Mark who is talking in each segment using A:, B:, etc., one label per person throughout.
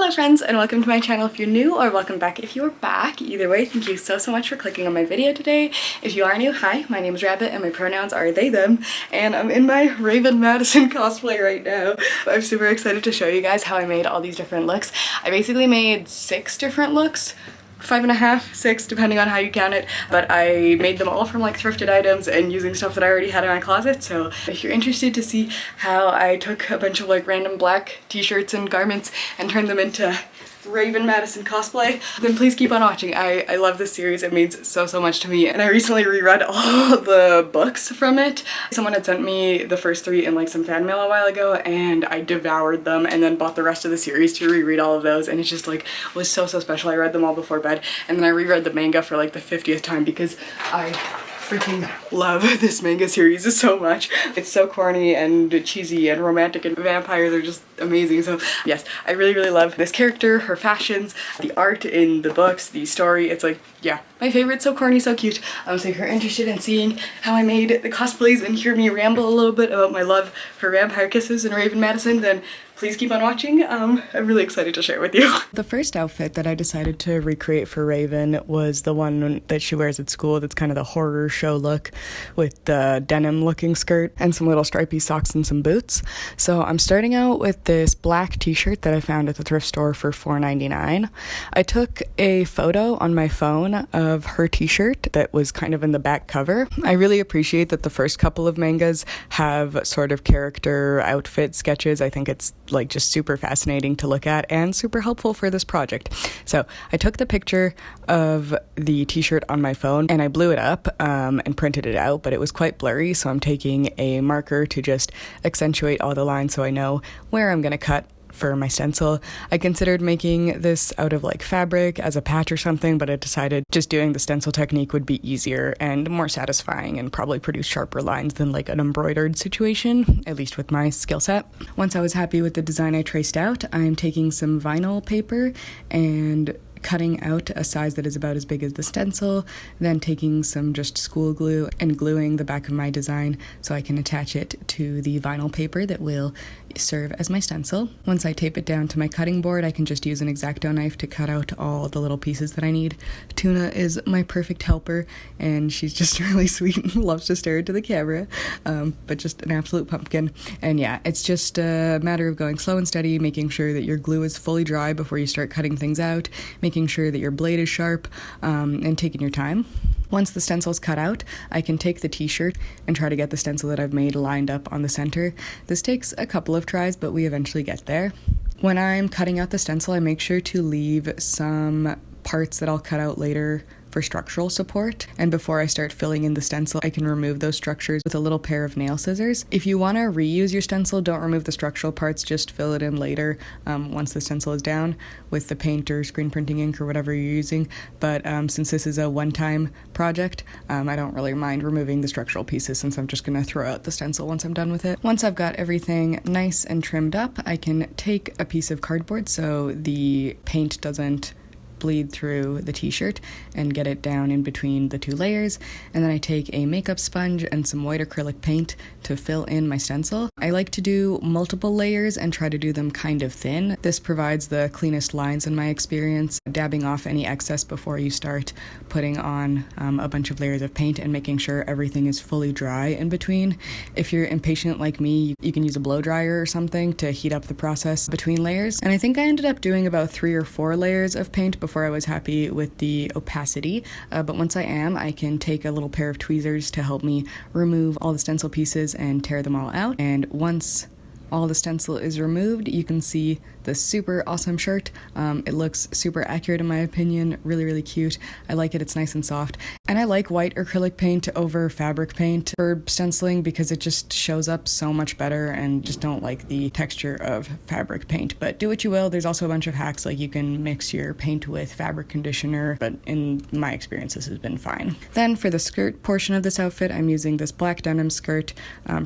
A: Hello friends and welcome to my channel if you're new, or welcome back if you're back. Either way, thank you so much for clicking on my video today. If you are new, hi, my name is Rabbit and my pronouns are they, them, and I'm in my Raven Madison cosplay right now. I'm super excited to show you guys how I made all these different looks. I basically made 6 different looks. 5.5, 6, depending on how you count it, but I made them all from like thrifted items and using stuff that I already had in my closet. So if you're interested to see how I took a bunch of like random black t-shirts and garments and turned them into Raven Madison cosplay, then please keep on watching. I love this series. It means so much to me, and I recently reread all the books from it. Someone had sent me the first 3 in like some fan mail a while ago, and I devoured them and then bought the rest of the series to reread all of those, and it just like was so special. I read them all before bed, and then I reread the manga for like the 50th time because I freaking love this manga series so much. It's so corny and cheesy and romantic, and vampires are just amazing. So yes, I really love this character, her fashions, the art in the books, the story. It's like, yeah, my favorite. So corny, so cute. So if you're interested in seeing how I made the cosplays and hear me ramble a little bit about my love for vampire kisses and Raven Madison, then please keep on watching. I'm really excited to share with you. The first outfit that I decided to recreate for Raven was the one that she wears at school. That's kind of the horror show look with the denim looking skirt and some little stripy socks and some boots. So I'm starting out with this black t-shirt that I found at the thrift store for $4.99. I took a photo on my phone of her t-shirt that was kind of in the back cover. I really appreciate that the first couple of mangas have sort of character outfit sketches. I think it's like just super fascinating to look at and super helpful for this project. So I took the picture of the t-shirt on my phone and I blew it up and printed it out, but it was quite blurry, so I'm taking a marker to just accentuate all the lines so I know where I'm gonna cut for my stencil. I considered making this out of like fabric as a patch or something, but I decided just doing the stencil technique would be easier and more satisfying and probably produce sharper lines than like an embroidered situation, at least with my skill set. Once I was happy with the design I traced out, I'm taking some vinyl paper and cutting out a size that is about as big as the stencil, then taking some just school glue and gluing the back of my design so I can attach it to the vinyl paper that will serve as my stencil. Once I tape it down to my cutting board, I can just use an X-Acto knife to cut out all the little pieces that I need. Tuna is my perfect helper, and she's just really sweet and loves to stare into the camera, but just an absolute pumpkin. And yeah, it's just a matter of going slow and steady, making sure that your glue is fully dry before you start cutting things out, making sure that your blade is sharp, and taking your time. Once the stencil's cut out, I can take the t-shirt and try to get the stencil that I've made lined up on the center. This takes a couple of tries, but we eventually get there. When I'm cutting out the stencil, I make sure to leave some parts that I'll cut out later for structural support, and before I start filling in the stencil, I can remove those structures with a little pair of nail scissors. If you want to reuse your stencil, don't remove the structural parts, just fill it in later once the stencil is down with the paint or screen printing ink or whatever you're using. But since this is a one-time project, I don't really mind removing the structural pieces since I'm just going to throw out the stencil once I'm done with it. Once I've got everything nice and trimmed up, I can take a piece of cardboard so the paint doesn't bleed through the t-shirt and get it down in between the 2 layers, and then I take a makeup sponge and some white acrylic paint to fill in my stencil. I like to do multiple layers and try to do them kind of thin. This provides the cleanest lines in my experience, dabbing off any excess before you start putting on a bunch of layers of paint and making sure everything is fully dry in between. If you're impatient like me, you can use a blow dryer or something to heat up the process between layers, and I think I ended up doing about 3 or 4 layers of paint before I was happy with the opacity, but once I am, I can take a little pair of tweezers to help me remove all the stencil pieces and tear them all out. And once all the stencil is removed, you can see the super awesome shirt. It looks super accurate in my opinion, really cute. I like it, it's nice and soft. And I like white acrylic paint over fabric paint for stenciling because it just shows up so much better, and just don't like the texture of fabric paint. But do what you will, there's also a bunch of hacks, like you can mix your paint with fabric conditioner, but in my experience this has been fine. Then for the skirt portion of this outfit, I'm using this black denim skirt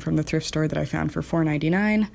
A: from the thrift store that I found for $4.99.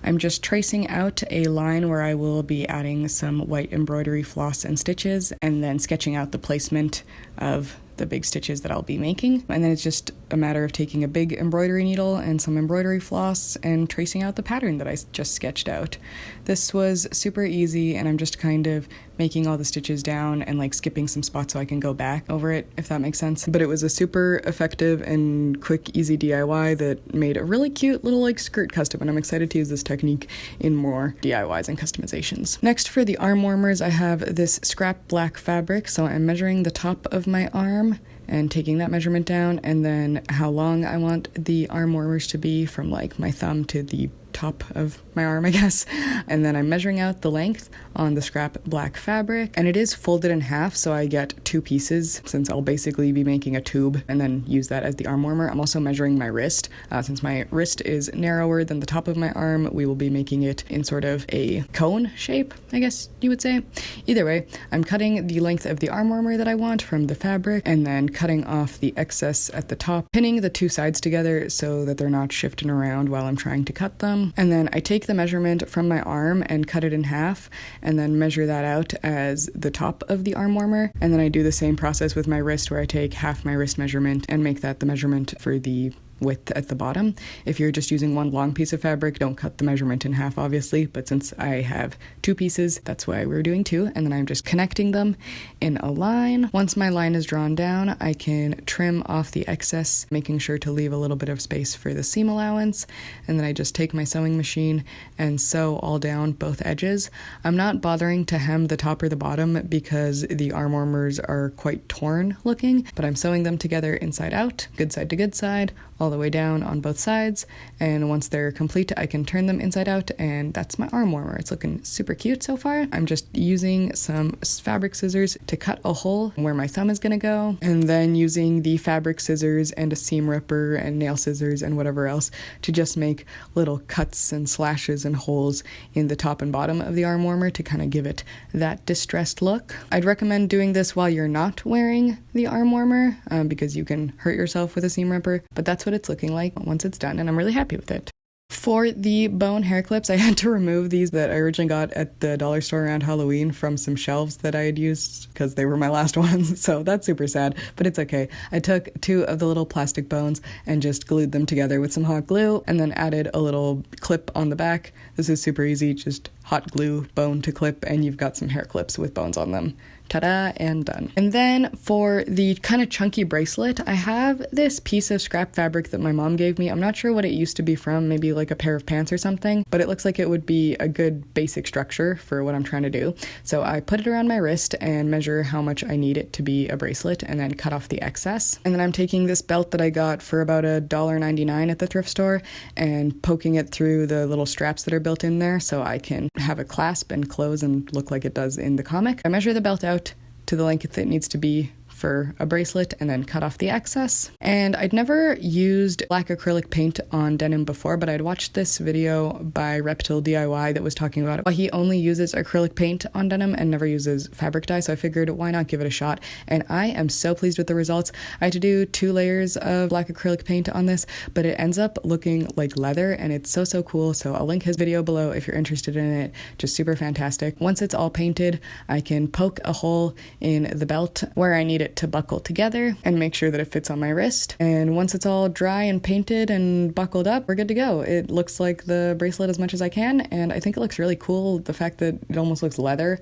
A: I'm just tracing out a line where I will be adding some white embroidery floss and stitches, and then sketching out the placement of the big stitches that I'll be making. And then it's just a matter of taking a big embroidery needle and some embroidery floss and tracing out the pattern that I just sketched out. This was super easy, and I'm just kind of making all the stitches down and like skipping some spots so I can go back over it, if that makes sense. But it was a super effective and quick, easy DIY that made a really cute little like skirt custom, and I'm excited to use this technique in more DIYs and customizations. Next, for the arm warmers, I have this scrap black fabric, so I'm measuring the top of my arm and taking that measurement down, and then how long I want the arm warmers to be from like my thumb to the top of my arm, I guess. And then I'm measuring out the length on the scrap black fabric, and it is folded in half, so I get 2 pieces since I'll basically be making a tube and then use that as the arm warmer. I'm also measuring my wrist. Since my wrist is narrower than the top of my arm, we will be making it in sort of a cone shape, I guess you would say. Either way, I'm cutting the length of the arm warmer that I want from the fabric and then cutting off the excess at the top, pinning the 2 sides together so that they're not shifting around while I'm trying to cut them. And then I take the measurement from my arm and cut it in half, and then measure that out as the top of the arm warmer. And then I do the same process with my wrist, where I take half my wrist measurement and make that the measurement for the width at the bottom. If you're just using one long piece of fabric, don't cut the measurement in half, obviously, but since I have 2 pieces, that's why we're doing 2, and then I'm just connecting them in a line. Once my line is drawn down, I can trim off the excess, making sure to leave a little bit of space for the seam allowance, and then I just take my sewing machine and sew all down both edges. I'm not bothering to hem the top or the bottom because the arm warmers are quite torn looking, but I'm sewing them together inside out, good side to good side, all the way down on both sides, and once they're complete I can turn them inside out, and that's my arm warmer. It's looking super cute so far. I'm just using some fabric scissors to cut a hole where my thumb is gonna go, and then using the fabric scissors and a seam ripper and nail scissors and whatever else to just make little cuts and slashes and holes in the top and bottom of the arm warmer to kind of give it that distressed look. I'd recommend doing this while you're not wearing the arm warmer because you can hurt yourself with a seam ripper, but that's what it's looking like once it's done, and I'm really happy with it. For the bone hair clips, I had to remove these that I originally got at the dollar store around Halloween from some shelves that I had used because they were my last ones, so that's super sad, but it's okay. I took 2 of the little plastic bones and just glued them together with some hot glue, and then added a little clip on the back. This is super easy, just hot glue bone to clip, and you've got some hair clips with bones on them. Ta-da, and done. And then for the kind of chunky bracelet, I have this piece of scrap fabric that my mom gave me. I'm not sure what it used to be from, maybe like a pair of pants or something, but it looks like it would be a good basic structure for what I'm trying to do. So I put it around my wrist and measure how much I need it to be a bracelet, and then cut off the excess. And then I'm taking this belt that I got for about $1.99 at the thrift store and poking it through the little straps that are built in there so I can have a clasp and close and look like it does in the comic. I measure the belt out to the length it needs to be for a bracelet and then cut off the excess. And I'd never used black acrylic paint on denim before, but I'd watched this video by Reptile DIY that was talking about it. Well, he only uses acrylic paint on denim and never uses fabric dye, so I figured why not give it a shot, and I am so pleased with the results. I had to do 2 layers of black acrylic paint on this, but it ends up looking like leather, and it's so cool, so I'll link his video below if you're interested in it. Just super fantastic. Once it's all painted, I can poke a hole in the belt where I need it to buckle together and make sure that it fits on my wrist. And once it's all dry and painted and buckled up, we're good to go. It looks like the bracelet as much as I can, and I think it looks really cool. The fact that it almost looks leather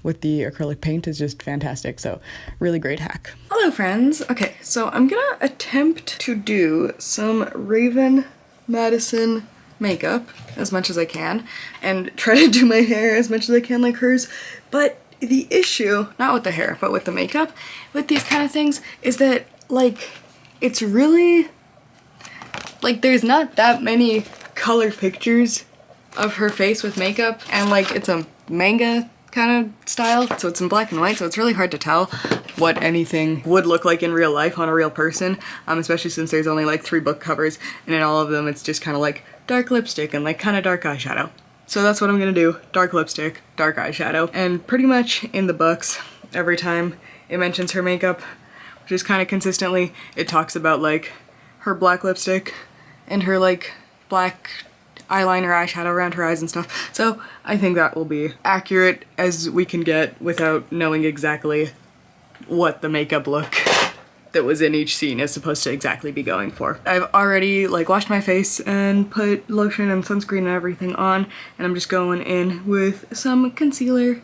A: with the acrylic paint is just fantastic, so really great hack. Hello friends. Okay, so I'm gonna attempt to do some Raven Madison makeup as much as I can and try to do my hair as much as I can like hers, but the issue, not with the hair, but with the makeup, with these kind of things, is that, like, it's really, like, there's not that many color pictures of her face with makeup, and, like, it's a manga kind of style, so it's in black and white, so it's really hard to tell what anything would look like in real life on a real person, especially since there's only, like, 3 book covers, and in all of them it's just kind of, like, dark lipstick and, like, kind of dark eyeshadow. So that's what I'm gonna do. Dark lipstick, dark eyeshadow. And pretty much in the books, every time it mentions her makeup, which is kind of consistently, it talks about like her black lipstick and her like black eyeliner, eyeshadow around her eyes and stuff. So I think that will be accurate as we can get without knowing exactly what the makeup look that was in each scene is supposed to exactly be going for. I've already like washed my face and put lotion and sunscreen and everything on, and I'm just going in with some concealer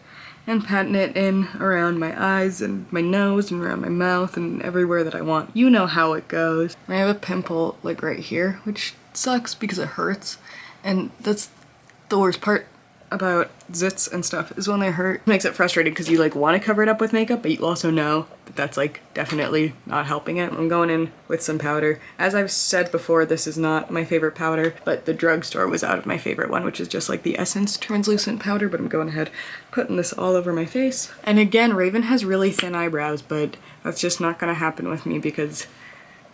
A: and patting it in around my eyes and my nose and around my mouth and everywhere that I want. You know how it goes. I have a pimple like right here, which sucks because it hurts, and that's the worst part about zits and stuff, is when they hurt. It makes it frustrating because you like want to cover it up with makeup, but you also know that that's like definitely not helping it. I'm going in with some powder. As I've said before, this is not my favorite powder, but the drugstore was out of my favorite one, which is just like the Essence translucent powder, but I'm going ahead putting this all over my face. And again, Raven has really thin eyebrows, but that's just not gonna happen with me because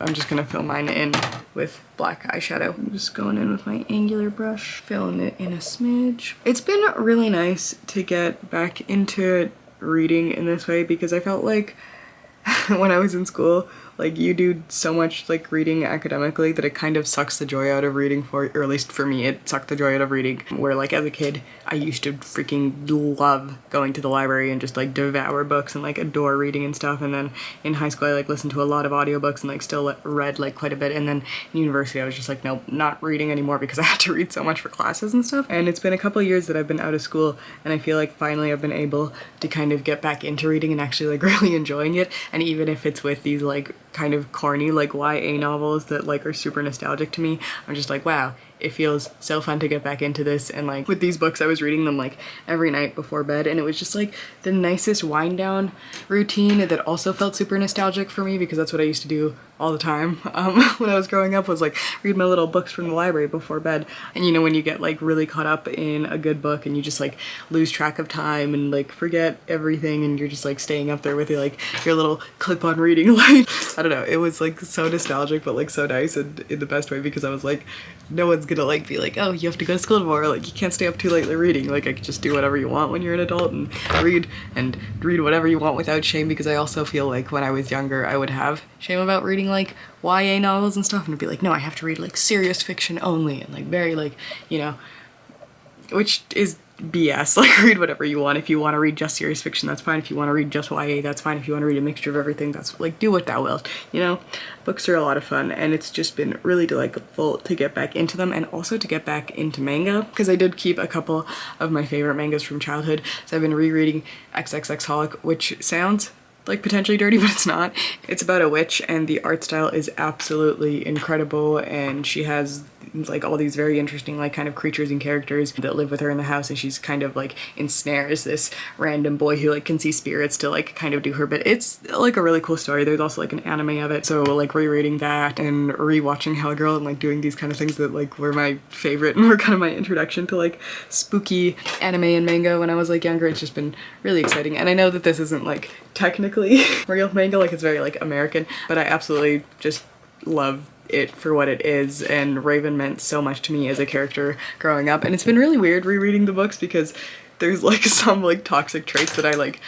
A: I'm just gonna fill mine in with black eyeshadow. I'm just going in with my angular brush, filling it in a smidge. It's been really nice to get back into reading in this way because I felt like when I was in school, like you do so much like reading academically that it kind of sucks the joy out of reading or at least for me, it sucked the joy out of reading. Where like as a kid, I used to freaking love going to the library and just like devour books and like adore reading and stuff. And then in high school, I like listened to a lot of audiobooks and like still read like quite a bit. And then in university, I was just like, nope, not reading anymore because I had to read so much for classes and stuff. And it's been a couple of years that I've been out of school, and I feel like finally I've been able to kind of get back into reading and actually like really enjoying it. And even if it's with these like kind of corny like YA novels that like are super nostalgic to me, I'm just like, wow, it feels so fun to get back into this. And like with these books, I was reading them like every night before bed, and it was just like the nicest wind down routine that also felt super nostalgic for me because that's what I used to do all the time when I was growing up, was like read my little books from the library before bed. And you know, when you get like really caught up in a good book and you just like lose track of time and like forget everything, and you're just like staying up there with your like your little clip-on reading light. I don't know, it was like so nostalgic but like so nice, and in the best way, because I was like, no one's gonna like be like, oh, you have to go to school tomorrow, like you can't stay up too late reading. Like I could just do whatever you want when you're an adult and read whatever you want without shame, because I also feel like when I was younger I would have shame about reading like YA novels and stuff, and I'd be like, no, I have to read like serious fiction only, and like very like, you know, which is BS. Like read whatever you want. If you want to read just serious fiction, that's fine. If you want to read just YA, that's fine. If you want to read a mixture of everything, that's like, do what thou wilt, you know. Books are a lot of fun, and it's just been really delightful to get back into them, and also to get back into manga, because I did keep a couple of my favorite mangas from childhood. So I've been rereading XXXholic, which sounds like potentially dirty, but it's not. It's about a witch, and the art style is absolutely incredible, and she has like all these very interesting like kind of creatures and characters that live with her in the house, and she's kind of like ensnares this random boy who like can see spirits to like kind of do her bit. It's like a really cool story. There's also like an anime of it, so like rereading that and rewatching Hellgirl and like doing these kind of things that like were my favorite and were kind of my introduction to like spooky anime and manga when I was like younger. It's just been really exciting, and I know that this isn't like technically real manga, like it's very like American, but I absolutely just love it for what it is, and Raven meant so much to me as a character growing up. And it's been really weird rereading the books because there's like some like toxic traits that I like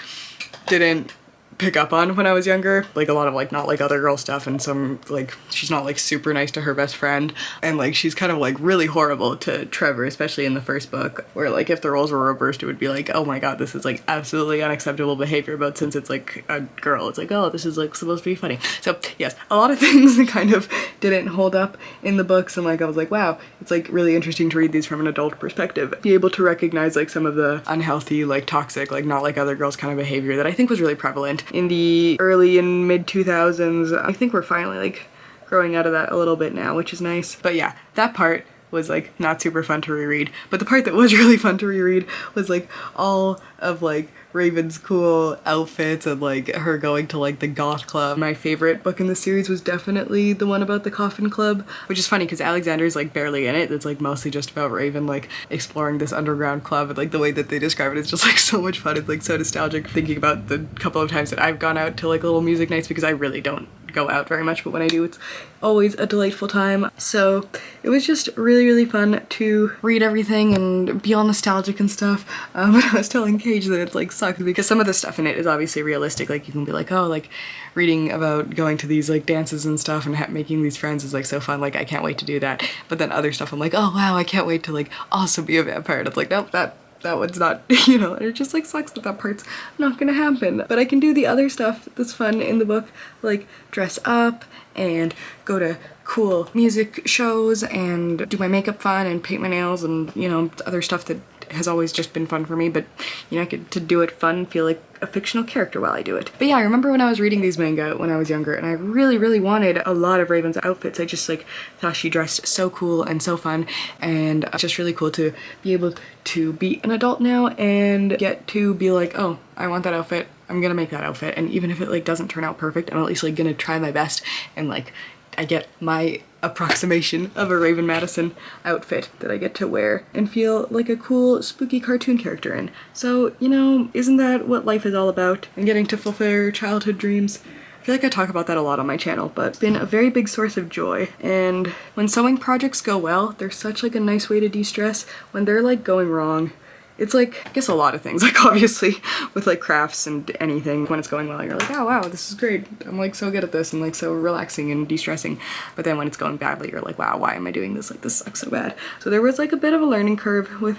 A: didn't pick up on when I was younger, like a lot of like not like other girl stuff, and some like she's not like super nice to her best friend, and like she's kind of like really horrible to Trevor, especially in the first book, where like if the roles were reversed it would be like, oh my god, this is like absolutely unacceptable behavior, but since it's like a girl, it's like, oh, this is like supposed to be funny. So yes, a lot of things that kind of didn't hold up in the books, and like I was like, wow, it's like really interesting to read these from an adult perspective, be able to recognize like some of the unhealthy, like toxic, like not like other girls kind of behavior that I think was really prevalent in the early and mid 2000s. I think we're finally like growing out of that a little bit now, which is nice. But yeah, that part was like not super fun to reread, but the part that was really fun to reread was like all of like Raven's cool outfits and like her going to like the goth club. My favorite book in the series was definitely the one about the coffin club, which is funny because Alexander's like barely in it. It's like mostly just about Raven like exploring this underground club, and like the way that they describe it is just like so much fun. It's like so nostalgic thinking about the couple of times that I've gone out to like little music nights, because I really don't go out very much, but when I do, it's always a delightful time. So it was just really fun to read everything and be all nostalgic and stuff. But I was telling Cage that it's like sucked because some of the stuff in it is obviously realistic. Like you can be like, oh, like reading about going to these like dances and stuff and making these friends is like so fun, like I can't wait to do that. But then other stuff I'm like, oh wow, I can't wait to like also be a vampire, and it's like, nope, that that one's not, you know, it just like sucks that that part's not gonna happen. But I can do the other stuff that's fun in the book, like dress up and go to cool music shows and do my makeup fun and paint my nails and, you know, other stuff that has always just been fun for me, but you know, I get to do it fun, feel like a fictional character while I do it. But yeah, I remember when I was reading these manga when I was younger and I really wanted a lot of Raven's outfits. I just like thought she dressed so cool and so fun, and it's just really cool to be able to be an adult now and get to be like, oh, I want that outfit, I'm gonna make that outfit, and even if it like doesn't turn out perfect, I'm at least like gonna try my best and like I get my approximation of a Raven Madison outfit that I get to wear and feel like a cool spooky cartoon character in. So, you know, isn't that what life is all about? And getting to fulfill your childhood dreams. I feel like I talk about that a lot on my channel, but it's been a very big source of joy. And when sewing projects go well, they're such like a nice way to de-stress. When they're like going wrong, it's like, I guess a lot of things, like obviously with like crafts and anything, when it's going well, you're like, oh wow, this is great. I'm like so good at this and like so relaxing and de-stressing. But then when it's going badly, you're like, wow, why am I doing this? Like this sucks so bad. So there was like a bit of a learning curve with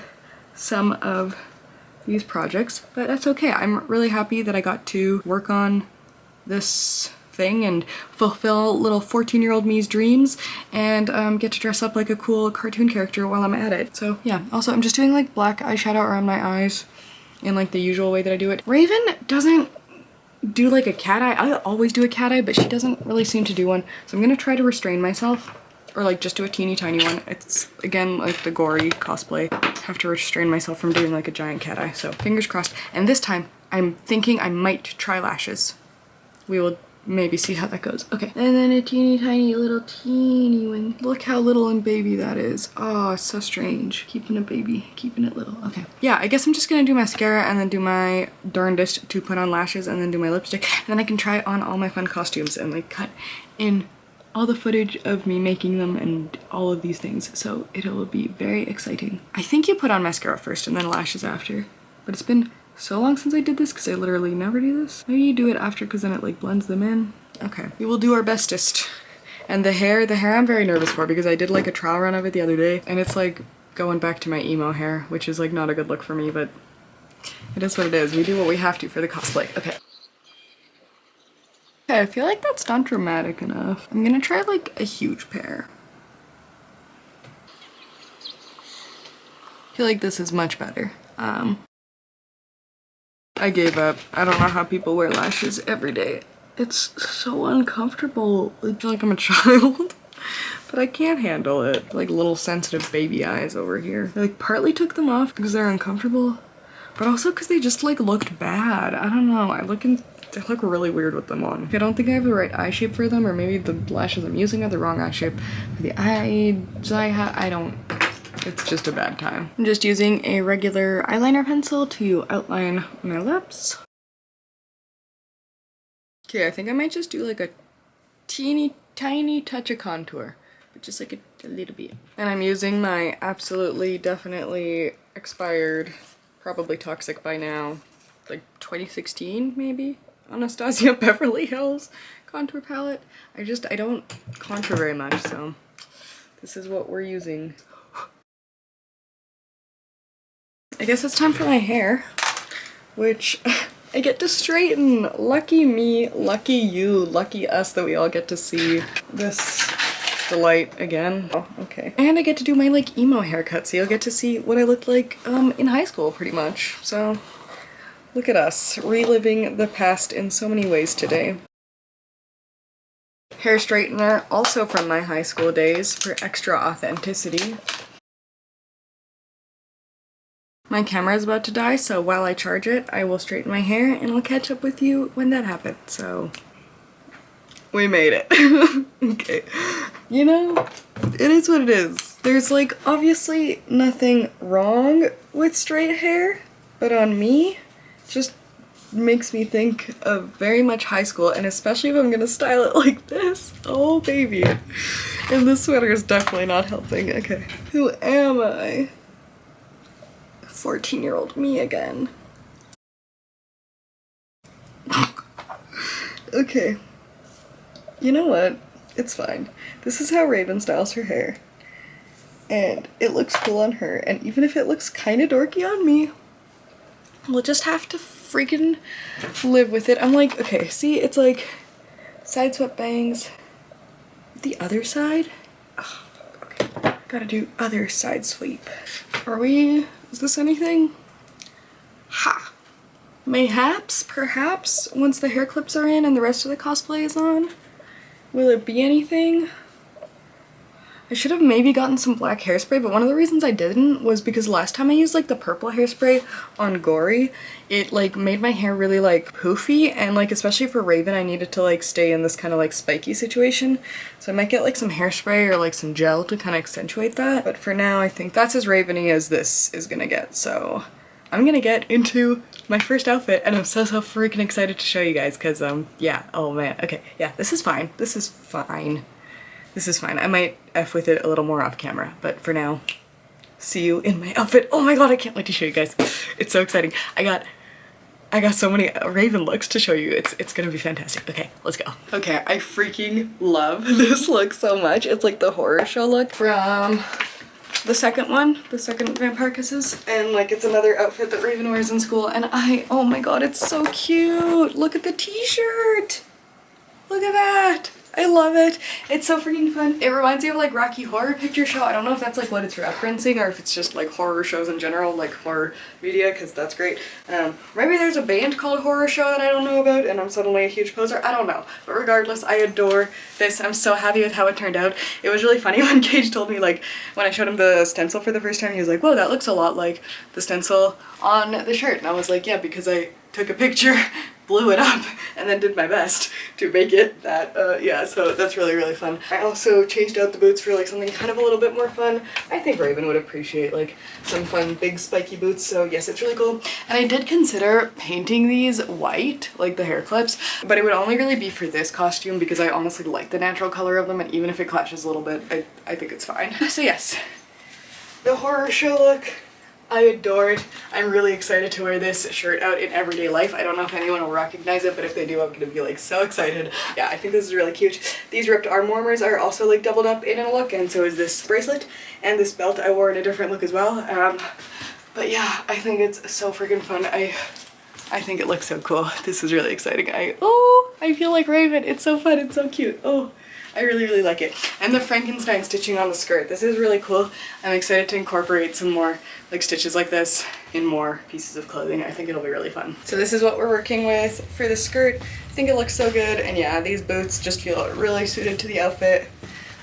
A: some of these projects, but that's okay. I'm really happy that I got to work on this thing and fulfill little 14-year-old me's dreams and get to dress up like a cool cartoon character while I'm at it. So yeah, also I'm just doing like black eyeshadow around my eyes in like the usual way that I do it. Raven doesn't do like a cat eye. I always do a cat eye, but she doesn't really seem to do one. So I'm gonna try to restrain myself, or like just do a teeny tiny one. It's again like the gory cosplay. I have to restrain myself from doing like a giant cat eye. So fingers crossed. And this time I'm thinking I might try lashes. We will maybe see how that goes. Okay. And then a teeny tiny little teeny one. Look how little and baby that is. Oh, it's so strange. Keeping a baby, keeping it little. Okay. Yeah, I guess I'm just gonna do mascara and then do my darndest to put on lashes and then do my lipstick. And then I can try on all my fun costumes and like cut in all the footage of me making them and all of these things. So it'll be very exciting. I think you put on mascara first and then lashes after, but it's been so long since I did this because I literally never do this. Maybe you do it after because then it like blends them in. Okay, we will do our bestest. And the hair I'm very nervous for because I did like a trial run of it the other day and it's like going back to my emo hair, which is like not a good look for me, but it is what it is. We do what we have to for the cosplay. Okay. Okay, I feel like that's not dramatic enough. I'm gonna try like a huge pair. I feel like this is much better. I gave up. I don't know how people wear lashes every day. It's so uncomfortable. I feel like I'm a child, but I can't handle it. Like little sensitive baby eyes over here. I like partly took them off because they're uncomfortable, but also because they just like looked bad. I don't know. They look really weird with them on. I don't think I have the right eye shape for them, or maybe the lashes I'm using are the wrong eye shape for the eyes I don't. It's just a bad time. I'm just using a regular eyeliner pencil to outline my lips. Okay, I think I might just do like a teeny tiny touch of contour, but just like a little bit. And I'm using my absolutely definitely expired, probably toxic by now, like 2016 maybe, Anastasia Beverly Hills contour palette. I don't contour very much, so this is what we're using. I guess it's time for my hair, which I get to straighten. Lucky me, lucky you, lucky us that we all get to see this delight again. Oh, okay. And I get to do my like emo haircut, so you'll get to see what I looked like in high school pretty much. So look at us, reliving the past in so many ways today. Hair straightener, also from my high school days for extra authenticity. My camera is about to die, so while I charge it, I will straighten my hair and I'll catch up with you when that happens. So we made it. Okay. You know, it is what it is. There's like obviously nothing wrong with straight hair, but on me, it just makes me think of very much high school, and especially if I'm gonna style it like this. Oh baby. And this sweater is definitely not helping. Okay. Who am I? 14-year-old me again. Okay. You know what? It's fine. This is how Raven styles her hair. And it looks cool on her, and even if it looks kind of dorky on me, we'll just have to freaking live with it. I'm like, okay, see, it's like side swept bangs. The other side? Oh, okay, gotta do other side sweep. Is this anything? Ha! Mayhaps, perhaps, once the hair clips are in and the rest of the cosplay is on. Will it be anything? I should have maybe gotten some black hairspray, but one of the reasons I didn't was because last time I used like the purple hairspray on Gory, it like made my hair really like poofy, and like especially for Raven I needed to like stay in this kind of like spiky situation. So I might get like some hairspray or like some gel to kind of accentuate that. But for now I think that's as Raven-y as this is gonna get. So I'm gonna get into my first outfit and I'm so freaking excited to show you guys because yeah, oh man, okay, yeah, this is fine. This is fine. This is fine. I might F with it a little more off camera, but for now, see you in my outfit. Oh my god, I can't wait to show you guys. It's so exciting. I got so many Raven looks to show you. It's gonna be fantastic. Okay, let's go. Okay, I freaking love this look so much. It's like the horror show look from the second one, the second Vampire Kisses. And like it's another outfit that Raven wears in school, and oh my god, it's so cute. Look at the t-shirt. Look at that. I love it. It's so freaking fun. It reminds me of like Rocky Horror Picture Show. I don't know if that's like what it's referencing or if it's just like horror shows in general, like horror media, because that's great. Maybe there's a band called Horror Show that I don't know about and I'm suddenly a huge poser. I don't know. But regardless, I adore this. I'm so happy with how it turned out. It was really funny when Gage told me, like, when I showed him the stencil for the first time, he was like, whoa, that looks a lot like the stencil on the shirt. And I was like, yeah, because I took a picture, blew it up, and then did my best to make it that, yeah, so that's really fun. I also changed out the boots for like something kind of a little bit more fun. I think Raven would appreciate like some fun big spiky boots, so yes, it's really cool. And I did consider painting these white, like the hair clips, but it would only really be for this costume because I honestly like the natural color of them, and even if it clashes a little bit, I think it's fine. So yes, the horror show look. I adore it. I'm really excited to wear this shirt out in everyday life. I don't know if anyone will recognize it, but if they do, I'm gonna be like so excited. Yeah, I think this is really cute. These ripped arm warmers are also like doubled up in a look, and so is this bracelet, and this belt I wore in a different look as well. But yeah, I think it's so freaking fun. I think it looks so cool. This is really exciting. I feel like Raven. It's so fun. It's so cute. Oh. I really like it. And the Frankenstein stitching on the skirt. This is really cool. I'm excited to incorporate some more like stitches like this in more pieces of clothing. I think it'll be really fun. So this is what we're working with for the skirt. I think it looks so good, and yeah, these boots just feel really suited to the outfit.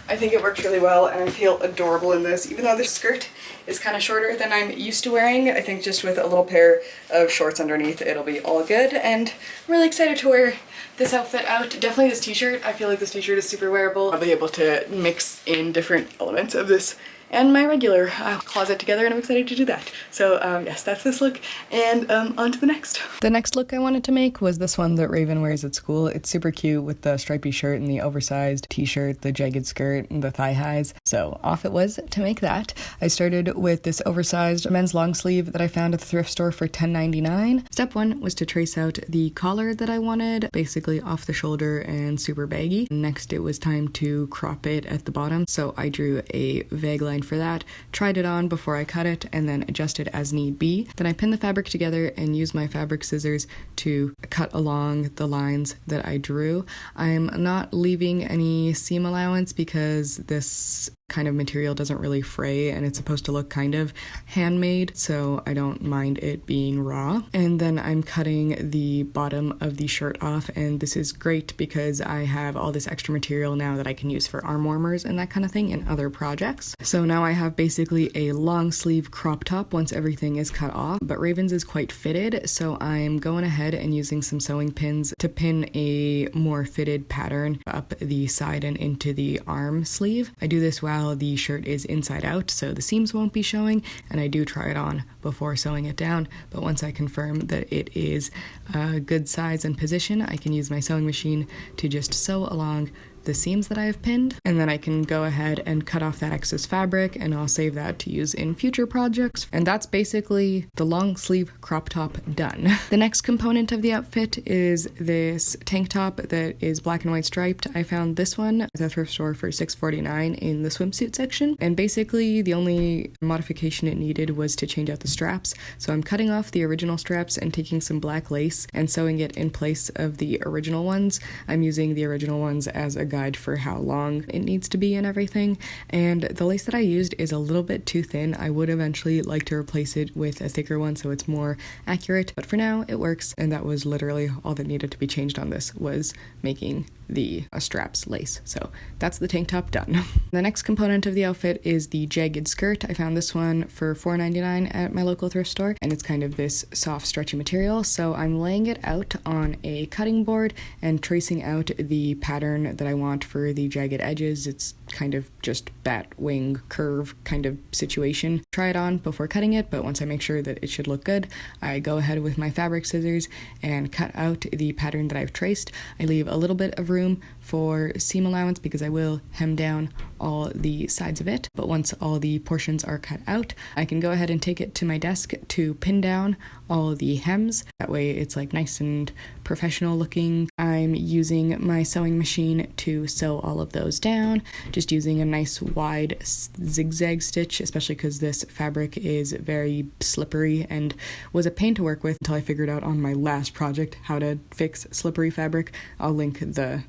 A: I think it works really well, and I feel adorable in this, even though the skirt is kind of shorter than I'm used to wearing. I think just with a little pair of shorts underneath, it'll be all good, and I'm really excited to wear this outfit out. Definitely this t-shirt. I feel like this t-shirt is super wearable. I'll be able to mix in different elements of this and my regular closet together, and I'm excited to do that. So yes, that's this look, and on to the next. The next look I wanted to make was this one that Raven wears at school. It's super cute with the stripy shirt and the oversized t-shirt, the jagged skirt, and the thigh highs. So off it was to make that. I started with this oversized men's long sleeve that I found at the thrift store for $10.99. Step one was to trace out the collar that I wanted, basically off the shoulder and super baggy. Next, it was time to crop it at the bottom, so I drew a vague line for that, tried it on before I cut it, and then adjusted as need be. Then I pinned the fabric together and used my fabric scissors to cut along the lines that I drew. I'm not leaving any seam allowance because this kind of material doesn't really fray, and it's supposed to look kind of handmade, so I don't mind it being raw. And then I'm cutting the bottom of the shirt off, and this is great because I have all this extra material now that I can use for arm warmers and that kind of thing in other projects. So now I have basically a long sleeve crop top once everything is cut off, but Raven's is quite fitted, so I'm going ahead and using some sewing pins to pin a more fitted pattern up the side and into the arm sleeve. I do this while the shirt is inside out, so the seams won't be showing, and I do try it on before sewing it down, but once I confirm that it is a good size and position, I can use my sewing machine to just sew along the seams that I have pinned, and then I can go ahead and cut off that excess fabric, and I'll save that to use in future projects. And that's basically the long sleeve crop top done. The next component of the outfit is this tank top that is black and white striped. I found this one at the thrift store for $6.49 in the swimsuit section, and basically the only modification it needed was to change out the straps. So I'm cutting off the original straps and taking some black lace and sewing it in place of the original ones. I'm using the original ones as a guide for how long it needs to be and everything, and the lace that I used is a little bit too thin. I would eventually like to replace it with a thicker one so it's more accurate, but for now it works, and that was literally all that needed to be changed on this, was making the straps lace. So that's the tank top done. The next component of the outfit is the jagged skirt. I found this one for $4.99 at my local thrift store, and it's kind of this soft stretchy material. So I'm laying it out on a cutting board and tracing out the pattern that I want for the jagged edges. It's kind of just bat wing curve kind of situation. Try it on before cutting it, but once I make sure that it should look good, I go ahead with my fabric scissors and cut out the pattern that I've traced. I leave a little bit of room for seam allowance because I will hem down all the sides of it, but once all the portions are cut out, I can go ahead and take it to my desk to pin down all the hems. That way it's like nice and professional looking. I'm using my sewing machine to sew all of those down, just using a nice wide zigzag stitch, especially because this fabric is very slippery and was a pain to work with until I figured out on my last project how to fix slippery fabric. I'll link the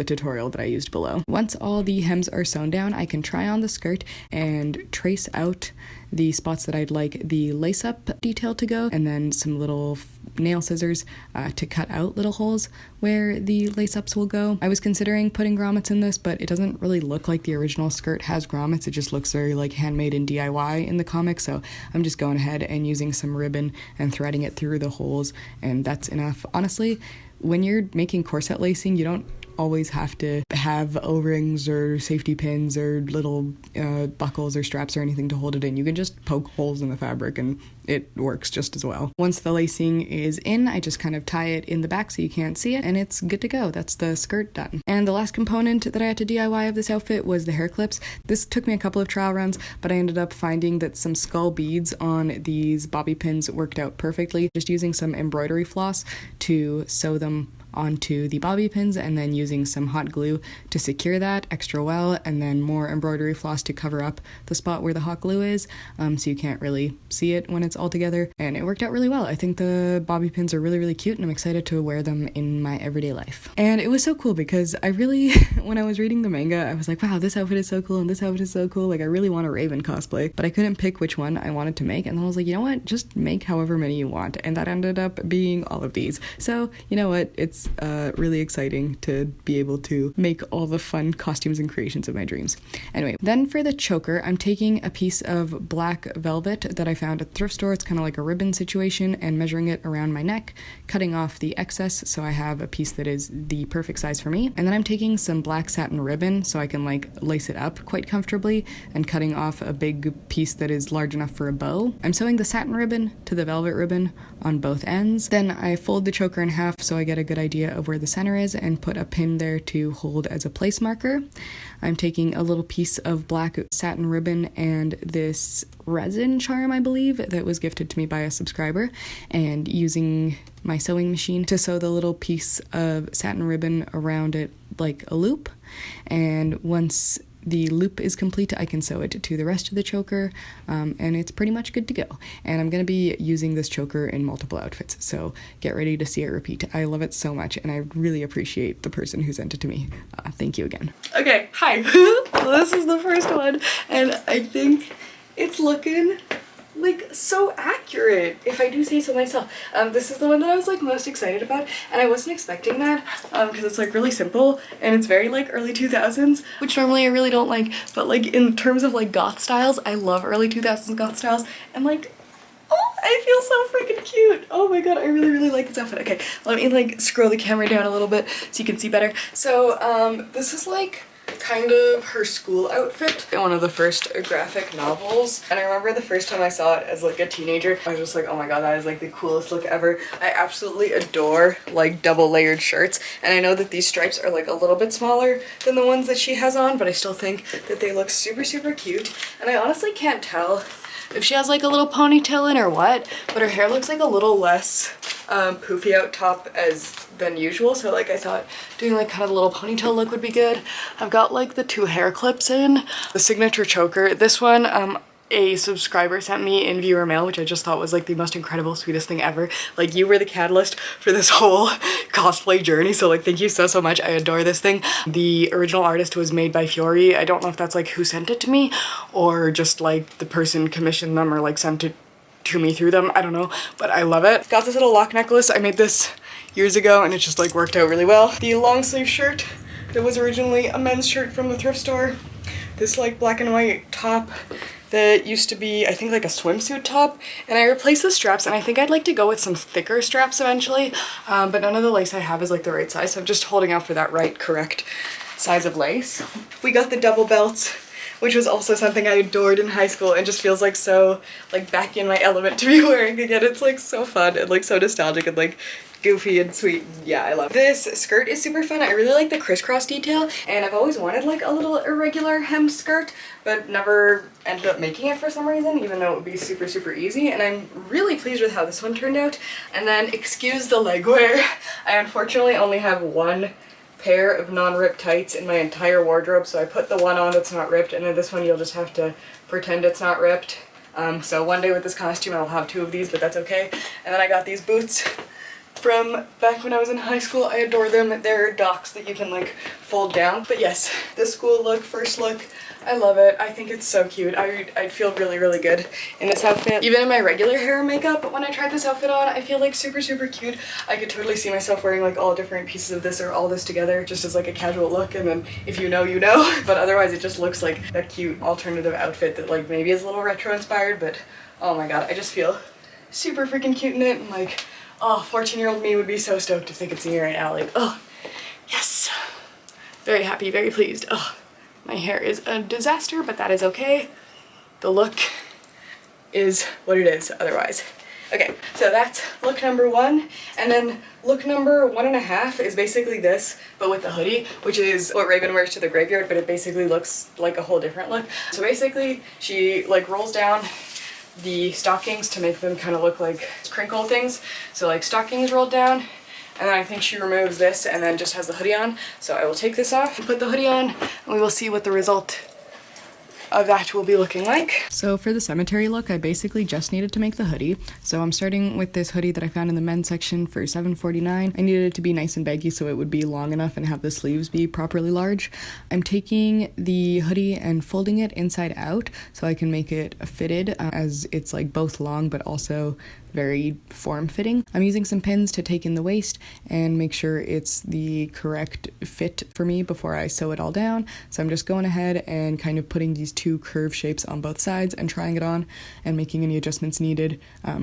A: tutorial that I used below. Once all the hems are sewn down, I can try on the skirt and trace out the spots that I'd like the lace-up detail to go, and then some little nail scissors to cut out little holes where the lace-ups will go. I was considering putting grommets in this, but it doesn't really look like the original skirt has grommets. It just looks very like handmade and DIY in the comic, so I'm just going ahead and using some ribbon and threading it through the holes, and that's enough. Honestly, when you're making corset lacing, you don't always have to have O-rings or safety pins or little buckles or straps or anything to hold it in. You can just poke holes in the fabric and it works just as well. Once the lacing is in, I just kind of tie it in the back so you can't see it, and it's good to go. That's the skirt done. And the last component that I had to DIY of this outfit was the hair clips. This took me a couple of trial runs, but I ended up finding that some skull beads on these bobby pins worked out perfectly. Just using some embroidery floss to sew them onto the bobby pins, and then using some hot glue to secure that extra well, and then more embroidery floss to cover up the spot where the hot glue is, so you can't really see it when it's all together, and it worked out really well. I think the bobby pins are really, really cute, and I'm excited to wear them in my everyday life. And it was so cool because I really, when I was reading the manga, I was like, wow, this outfit is so cool, and this outfit is so cool. Like, I really want a Raven cosplay, but I couldn't pick which one I wanted to make, and then I was like, you know what, just make however many you want, and that ended up being all of these. So, you know what, it's really exciting to be able to make all the fun costumes and creations of my dreams. Anyway, then for the choker, I'm taking a piece of black velvet that I found at the thrift store. It's kind of like a ribbon situation, and measuring it around my neck, cutting off the excess so I have a piece that is the perfect size for me. And then I'm taking some black satin ribbon so I can like lace it up quite comfortably, and cutting off a big piece that is large enough for a bow. I'm sewing the satin ribbon to the velvet ribbon on both ends. Then I fold the choker in half so I get a good idea of where the center is, and put a pin there to hold as a place marker. I'm taking a little piece of black satin ribbon and this resin charm, I believe, that was gifted to me by a subscriber, and using my sewing machine to sew the little piece of satin ribbon around it like a loop. And once the loop is complete, I can sew it to the rest of the choker, and it's pretty much good to go. And I'm going to be using this choker in multiple outfits, so get ready to see it repeat. I love it so much, and I really appreciate the person who sent it to me. Thank you again. Okay, hi. This is the first one, and I think it's looking like so accurate, if I do say so myself. This is the one that I was like most excited about, and I wasn't expecting that because it's like really simple and it's very like early 2000s, which normally I really don't like, but like in terms of like goth styles, I love early 2000s goth styles, and like, oh, I feel so freaking cute. Oh my god, I really, really like this outfit. Okay, let me like scroll the camera down a little bit so you can see better. So this is like kind of her school outfit in one of the first graphic novels. And I remember the first time I saw it as like a teenager, I was just like, oh my god, that is like the coolest look ever. I absolutely adore like double layered shirts, and I know that these stripes are like a little bit smaller than the ones that she has on, but I still think that they look super, super cute. And I honestly can't tell if she has like a little ponytail in or what, but her hair looks like a little less poofy out top than usual, so like I thought doing like kind of a little ponytail look would be good. I've got like the two hair clips in, the signature choker. This one a subscriber sent me in viewer mail, which I just thought was like the most incredible, sweetest thing ever. Like, you were the catalyst for this whole cosplay journey, so like thank you so, so much. I adore this thing. The original artist was made by Fiori. I don't know if that's like who sent it to me or just like the person commissioned them or like sent it to me through them. I don't know, but I love it. Got this little lock necklace. I made this years ago and it just like worked out really well. The long sleeve shirt that was originally a men's shirt from the thrift store. This like black and white top that used to be, I think, like a swimsuit top, and I replaced the straps, and I think I'd like to go with some thicker straps eventually, but none of the lace I have is like the right size, so I'm just holding out for that correct size of lace. We got the double belts, which was also something I adored in high school and just feels like so like back in my element to be wearing again. It's like so fun and like so nostalgic and like goofy and sweet. Yeah, I love it. This skirt is super fun. I really like the crisscross detail, and I've always wanted like a little irregular hemmed skirt, but never ended up making it for some reason, even though it would be super, super easy, and I'm really pleased with how this one turned out. And then, excuse the leg wear, I unfortunately only have one pair of non-ripped tights in my entire wardrobe, so I put the one on that's not ripped, and then this one you'll just have to pretend it's not ripped. So one day with this costume I'll have two of these, but that's okay. And then I got these boots from back when I was in high school. I adore them. They're docks that you can like fold down. But yes, the school look, first look, I love it. I think it's so cute. I feel really, really good in this outfit. Even in my regular hair and makeup, but when I tried this outfit on, I feel like super, super cute. I could totally see myself wearing like all different pieces of this or all this together just as like a casual look, and then if you know, you know. But otherwise it just looks like a cute alternative outfit that like maybe is a little retro inspired, but oh my god, I just feel super freaking cute in it, and like, oh, 14-year-old me would be so stoked if they could see me right now. Like, oh, yes. Very happy, very pleased. Oh, my hair is a disaster, but that is okay. The look is what it is otherwise. Okay, so that's look number one. And then look number 1.5 is basically this, but with the hoodie, which is what Raven wears to the graveyard, but it basically looks like a whole different look. So basically, she like rolls down the stockings to make them kind of look like crinkle things. So like stockings rolled down, and then I think she removes this and then just has the hoodie on. So I will take this off and put the hoodie on, and we will see what the result of that will be looking like. So for the cemetery look, I basically just needed to make the hoodie. So I'm starting with this hoodie that I found in the men's section for $7.49. I needed it to be nice and baggy so it would be long enough and have the sleeves be properly large. I'm taking the hoodie and folding it inside out so I can make it fitted, as it's like both long but also very form-fitting. I'm using some pins to take in the waist and make sure it's the correct fit for me before I sew it all down. So I'm just going ahead and kind of putting these two curve shapes on both sides and trying it on and making any adjustments needed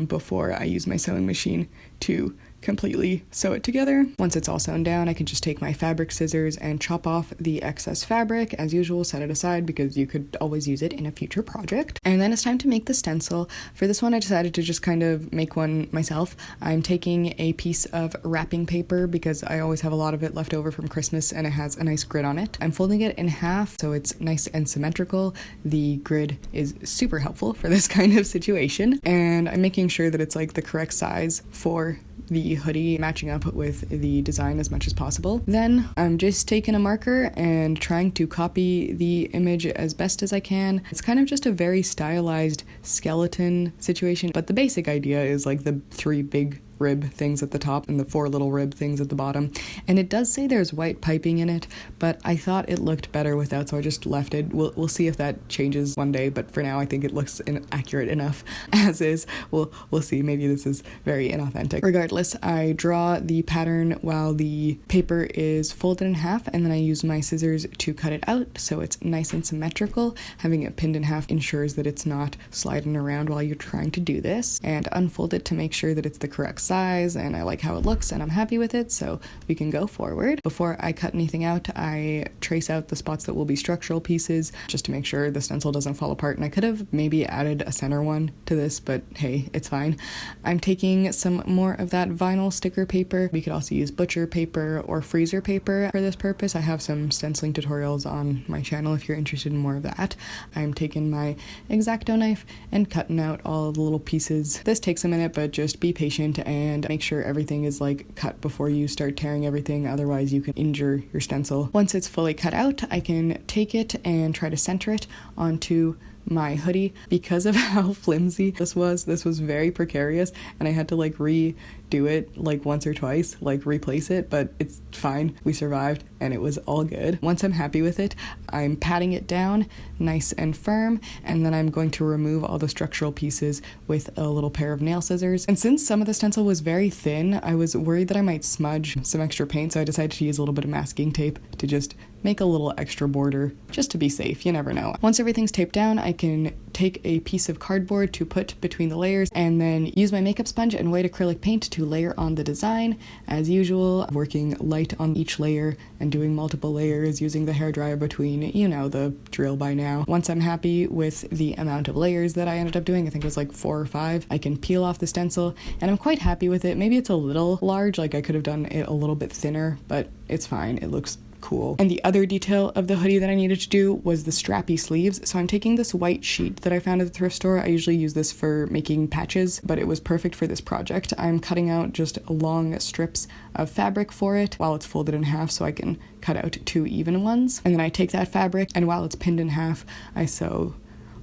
A: before I use my sewing machine to completely sew it together. Once it's all sewn down, I can just take my fabric scissors and chop off the excess fabric. As usual, set it aside because you could always use it in a future project. And then it's time to make the stencil. For this one, I decided to just kind of make one myself. I'm taking a piece of wrapping paper because I always have a lot of it left over from Christmas and it has a nice grid on it. I'm folding it in half so it's nice and symmetrical. The grid is super helpful for this kind of situation. And I'm making sure that it's like the correct size for the hoodie, matching up with the design as much as possible. Then I'm just taking a marker and trying to copy the image as best as I can. It's kind of just a very stylized skeleton situation, but the basic idea is like the 3 big rib things at the top and the 4 little rib things at the bottom. And it does say there's white piping in it, but I thought it looked better without, so I just left it. We'll see if that changes one day, but for now I think it looks accurate enough as is. We'll see. Maybe this is very inauthentic. Regardless, I draw the pattern while the paper is folded in half, and then I use my scissors to cut it out so it's nice and symmetrical. Having it pinned in half ensures that it's not sliding around while you're trying to do this, and unfold it to make sure that it's the correct size and I like how it looks and I'm happy with it, so we can go forward. Before I cut anything out, I trace out the spots that will be structural pieces just to make sure the stencil doesn't fall apart, and I could have maybe added a center one to this, but hey, it's fine. I'm taking some more of that vinyl sticker paper. We could also use butcher paper or freezer paper for this purpose. I have some stenciling tutorials on my channel if you're interested in more of that. I'm taking my X-Acto knife and cutting out all the little pieces. This takes a minute, but just be patient and make sure everything is like cut before you start tearing everything, otherwise you can injure your stencil. Once it's fully cut out, I can take it and try to center it onto my hoodie. Because of how flimsy this was very precarious, and I had to like redo it like once or twice, like replace it, but it's fine. We survived and it was all good. Once I'm happy with it, I'm patting it down nice and firm, and then I'm going to remove all the structural pieces with a little pair of nail scissors. And since some of the stencil was very thin, I was worried that I might smudge some extra paint, so I decided to use a little bit of masking tape to just make a little extra border just to be safe. You never know. Once everything's taped down, I can take a piece of cardboard to put between the layers and then use my makeup sponge and white acrylic paint to layer on the design. As usual, working light on each layer and doing multiple layers using the hairdryer between, you know, the drill by now. Once I'm happy with the amount of layers that I ended up doing, I think it was like 4 or 5, I can peel off the stencil and I'm quite happy with it. Maybe it's a little large, like I could have done it a little bit thinner, but it's fine. It looks cool. And the other detail of the hoodie that I needed to do was the strappy sleeves. So I'm taking this white sheet that I found at the thrift store. I usually use this for making patches, but it was perfect for this project. I'm cutting out just long strips of fabric for it while it's folded in half so I can cut out 2 even ones. And then I take that fabric and while it's pinned in half, I sew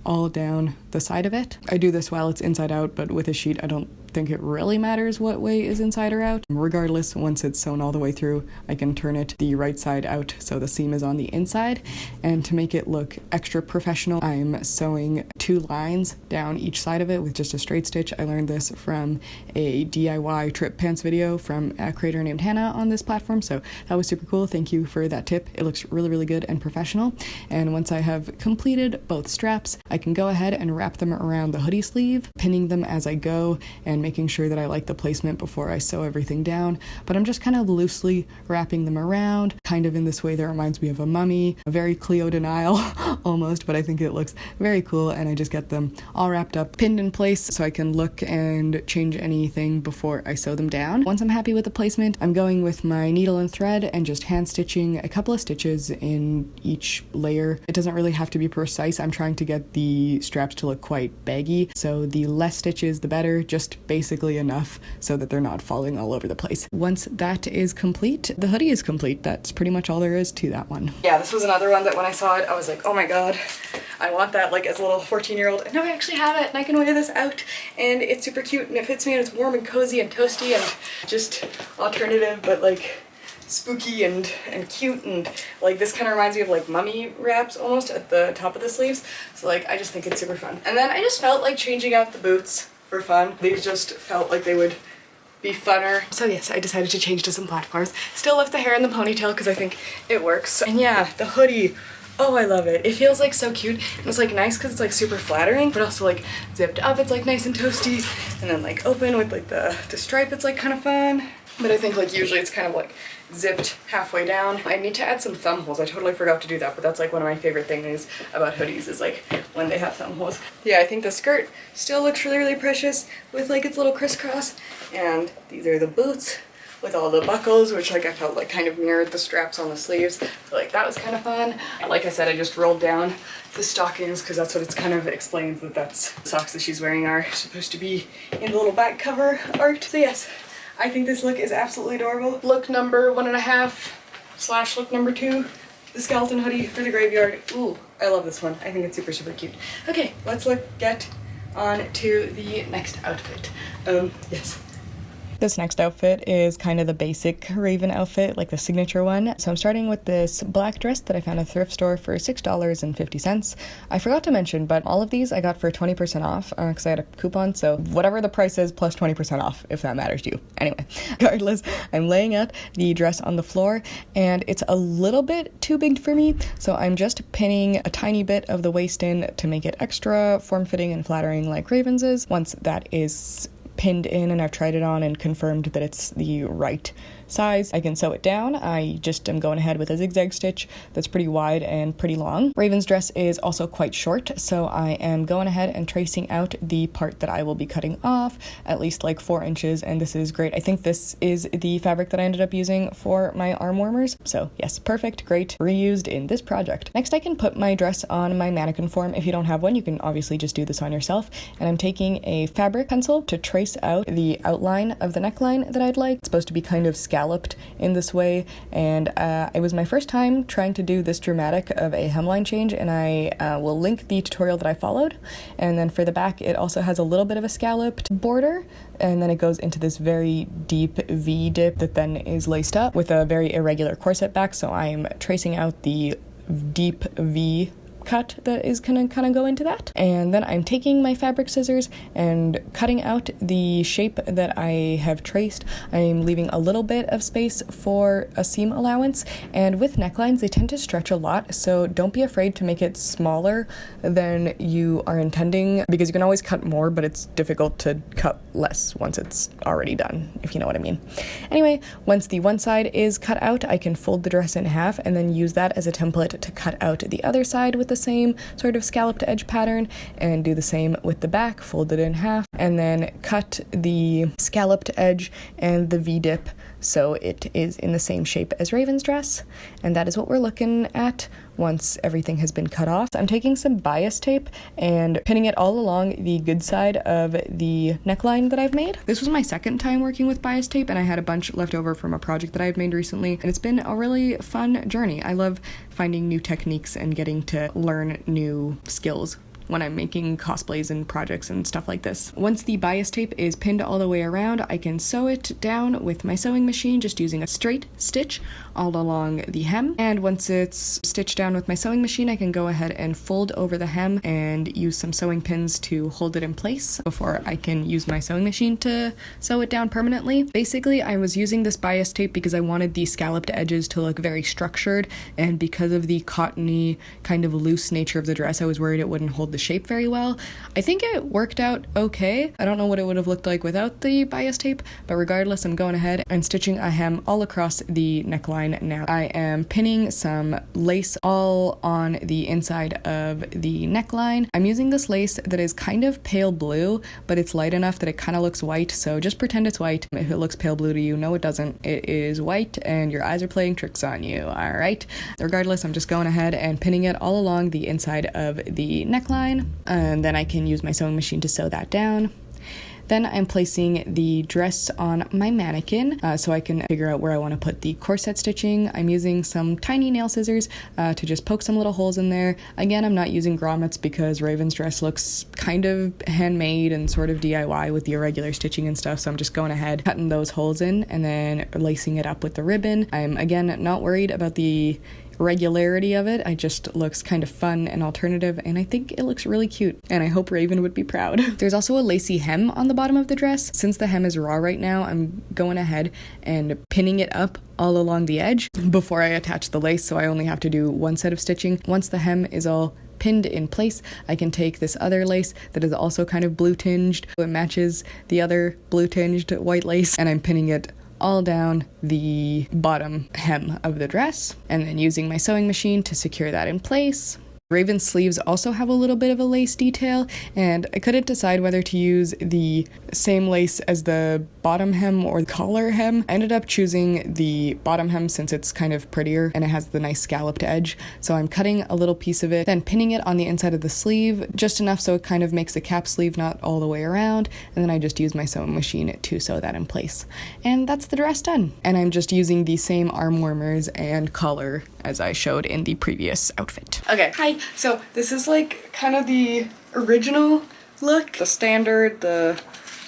A: all down the side of it. I do this while it's inside out, but with a sheet, I don't think it really matters what way is inside or out. Regardless, once it's sewn all the way through, I can turn it the right side out so the seam is on the inside. And to make it look extra professional, I'm sewing 2 lines down each side of it with just a straight stitch. I learned this from a DIY trip pants video from a creator named Hannah on this platform, so that was super cool. Thank you for that tip. It looks really, really good and professional. And once I have completed both straps, I can go ahead and wrap them around the hoodie sleeve, pinning them as I go and making sure that I like the placement before I sew everything down. But I'm just kind of loosely wrapping them around, kind of in this way that reminds me of a mummy, a very Cleo denial almost, but I think it looks very cool, and I just get them all wrapped up, pinned in place so I can look and change anything before I sew them down. Once I'm happy with the placement, I'm going with my needle and thread and just hand stitching a couple of stitches in each layer. It doesn't really have to be precise. I'm trying to get the straps to look quite baggy, so the less stitches the better, just basically enough so that they're not falling all over the place. Once that is complete, the hoodie is complete. That's pretty much all there is to that one. Yeah, this was another one that when I saw it, I was like, oh my god, I want that like as a little 14-year-old. And now I actually have it and I can wear this out and it's super cute and it fits me and it's warm and cozy and toasty and just alternative but like spooky and cute, and like this kind of reminds me of like mummy wraps almost at the top of the sleeves. So like I just think it's super fun. And then I just felt like changing out the boots for fun. These just felt like they would be funner. So yes, I decided to change to some platforms. Still left the hair in the ponytail because I think it works. And yeah, the hoodie. Oh, I love it. It feels like so cute. And it's like nice because it's like super flattering, but also like zipped up. It's like nice and toasty. And then like open with like the stripe. It's like kind of fun. But I think like usually it's kind of like zipped halfway down. I need to add some thumb holes. I totally forgot to do that, but that's like one of my favorite things about hoodies is like when they have thumb holes. Yeah, I think the skirt still looks really, really precious with like its little crisscross. And these are the boots with all the buckles, which like I felt like kind of mirrored the straps on the sleeves. So like that was kind of fun. And like I said, I just rolled down the stockings because that's what it's kind of explains that that's the socks that she's wearing are supposed to be in the little back cover art. So yes, I think this look is absolutely adorable. Look number 1.5 / look number 2, the skeleton hoodie for the graveyard. Ooh, I love this one. I think it's super, super cute. Okay, let's get on to the next outfit. Yes. This next outfit is kind of the basic Raven outfit, like the signature one. So I'm starting with this black dress that I found at a thrift store for $6.50. I forgot to mention, but all of these I got for 20% off because I had a coupon. So whatever the price is plus 20% off, if that matters to you. Anyway, regardless, I'm laying out the dress on the floor and it's a little bit too big for me. So I'm just pinning a tiny bit of the waist in to make it extra form-fitting and flattering like Raven's is. Once that is pinned in and I've tried it on and confirmed that it's the right size, I can sew it down. I just am going ahead with a zigzag stitch that's pretty wide and pretty long. Raven's dress is also quite short, so I am going ahead and tracing out the part that I will be cutting off, at least like 4 inches, and this is great. I think this is the fabric that I ended up using for my arm warmers, so yes, perfect, great, reused in this project. Next, I can put my dress on my mannequin form. If you don't have one, you can obviously just do this on yourself, and I'm taking a fabric pencil to trace out the outline of the neckline that I'd like. It's supposed to be kind of scalloped in this way, and it was my first time trying to do this dramatic of a hemline change, and I will link the tutorial that I followed. And then for the back, it also has a little bit of a scalloped border, and then it goes into this very deep V dip that then is laced up with a very irregular corset back, so I'm tracing out the deep V cut that is gonna kind of go into that. And then I'm taking my fabric scissors and cutting out the shape that I have traced. I'm leaving a little bit of space for a seam allowance, and with necklines they tend to stretch a lot, so don't be afraid to make it smaller than you are intending, because you can always cut more, but it's difficult to cut less once it's already done, if you know what I mean. Anyway, once the one side is cut out, I can fold the dress in half and then use that as a template to cut out the other side with the same sort of scalloped edge pattern, and do the same with the back, fold it in half, and then cut the scalloped edge and the V-dip so it is in the same shape as Raven's dress. And that is what we're looking at once everything has been cut off. I'm taking some bias tape and pinning it all along the good side of the neckline that I've made. This was my second time working with bias tape, and I had a bunch left over from a project that I've made recently, and it's been a really fun journey. I love finding new techniques and getting to learn new skills when I'm making cosplays and projects and stuff like this. Once the bias tape is pinned all the way around, I can sew it down with my sewing machine, just using a straight stitch all along the hem. And once it's stitched down with my sewing machine, I can go ahead and fold over the hem and use some sewing pins to hold it in place before I can use my sewing machine to sew it down permanently. Basically, I was using this bias tape because I wanted the scalloped edges to look very structured, and because of the cottony kind of loose nature of the dress, I was worried it wouldn't hold the shape very well. I think it worked out okay. I don't know what it would have looked like without the bias tape, but regardless, I'm going ahead and stitching a hem all across the neckline now. I am pinning some lace all on the inside of the neckline. I'm using this lace that is kind of pale blue, but it's light enough that it kind of looks white, so just pretend it's white. If it looks pale blue to you, no it doesn't. It is white and your eyes are playing tricks on you, alright? Regardless, I'm just going ahead and pinning it all along the inside of the neckline, and then I can use my sewing machine to sew that down. Then I'm placing the dress on my mannequin so I can figure out where I want to put the corset stitching. I'm using some tiny nail scissors to just poke some little holes in there. Again, I'm not using grommets because Raven's dress looks kind of handmade and sort of DIY with the irregular stitching and stuff, so I'm just going ahead cutting those holes in and then lacing it up with the ribbon. I'm again not worried about the regularity of it. It just looks kind of fun and alternative, and I think it looks really cute, and I hope Raven would be proud. There's also a lacy hem on the bottom of the dress. Since the hem is raw right now, I'm going ahead and pinning it up all along the edge before I attach the lace, so I only have to do one set of stitching. Once the hem is all pinned in place, I can take this other lace that is also kind of blue tinged. It matches the other blue tinged white lace, and I'm pinning it all down the bottom hem of the dress, and then using my sewing machine to secure that in place. Raven's sleeves also have a little bit of a lace detail, and I couldn't decide whether to use the same lace as the bottom hem or the collar hem. I ended up choosing the bottom hem since it's kind of prettier and it has the nice scalloped edge, so I'm cutting a little piece of it, then pinning it on the inside of the sleeve, just enough so it kind of makes the cap sleeve not all the way around, and then I just use my sewing machine to sew that in place. And that's the dress done. And I'm just using the same arm warmers and collar as I showed in the previous outfit. Okay, hi. So this is like kind of the original look, the standard, the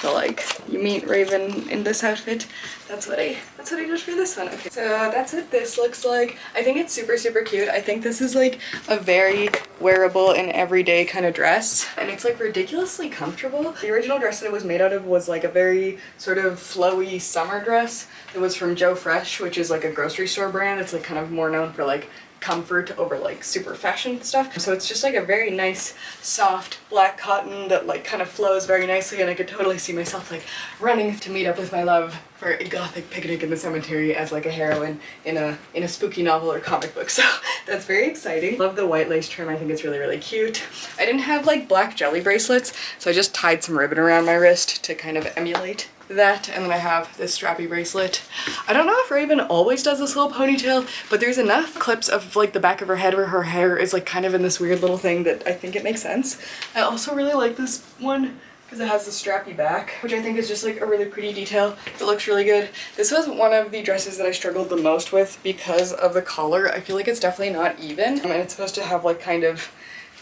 A: like you meet Raven in this outfit. That's what I did for this one. Okay, so that's what this looks like. I think it's super cute. I think this is like a very wearable and everyday kind of dress, and it's like ridiculously comfortable. The original dress that it was made out of was like a very sort of flowy summer dress. It was from Joe Fresh, which is like a grocery store brand. It's like kind of more known for like comfort over like super fashion stuff. So it's just like a very nice soft black cotton that like kind of flows very nicely, and I could totally see myself like running to meet up with my love for a gothic picnic in the cemetery as like a heroine in a spooky novel or comic book. So that's very exciting. Love the white lace trim. I think it's really, really cute. I didn't have like black jelly bracelets, so I just tied some ribbon around my wrist to kind of emulate that. And then I have this strappy bracelet. I don't know if Raven always does this little ponytail, but there's enough clips of like the back of her head where her hair is like kind of in this weird little thing that I think it makes sense. I also really like this one because it has the strappy back, which I think is just like a really pretty detail. It looks really good. This was one of the dresses that I struggled the most with because of the collar. I feel like it's definitely not even, and it's supposed to have like kind of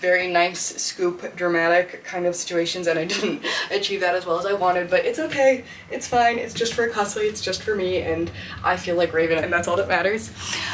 A: very nice scoop dramatic kind of situations, and I didn't achieve that as well as I wanted, but it's okay, it's fine, it's just for a cosplay, it's just for me, and I feel like Raven, and that's all that matters.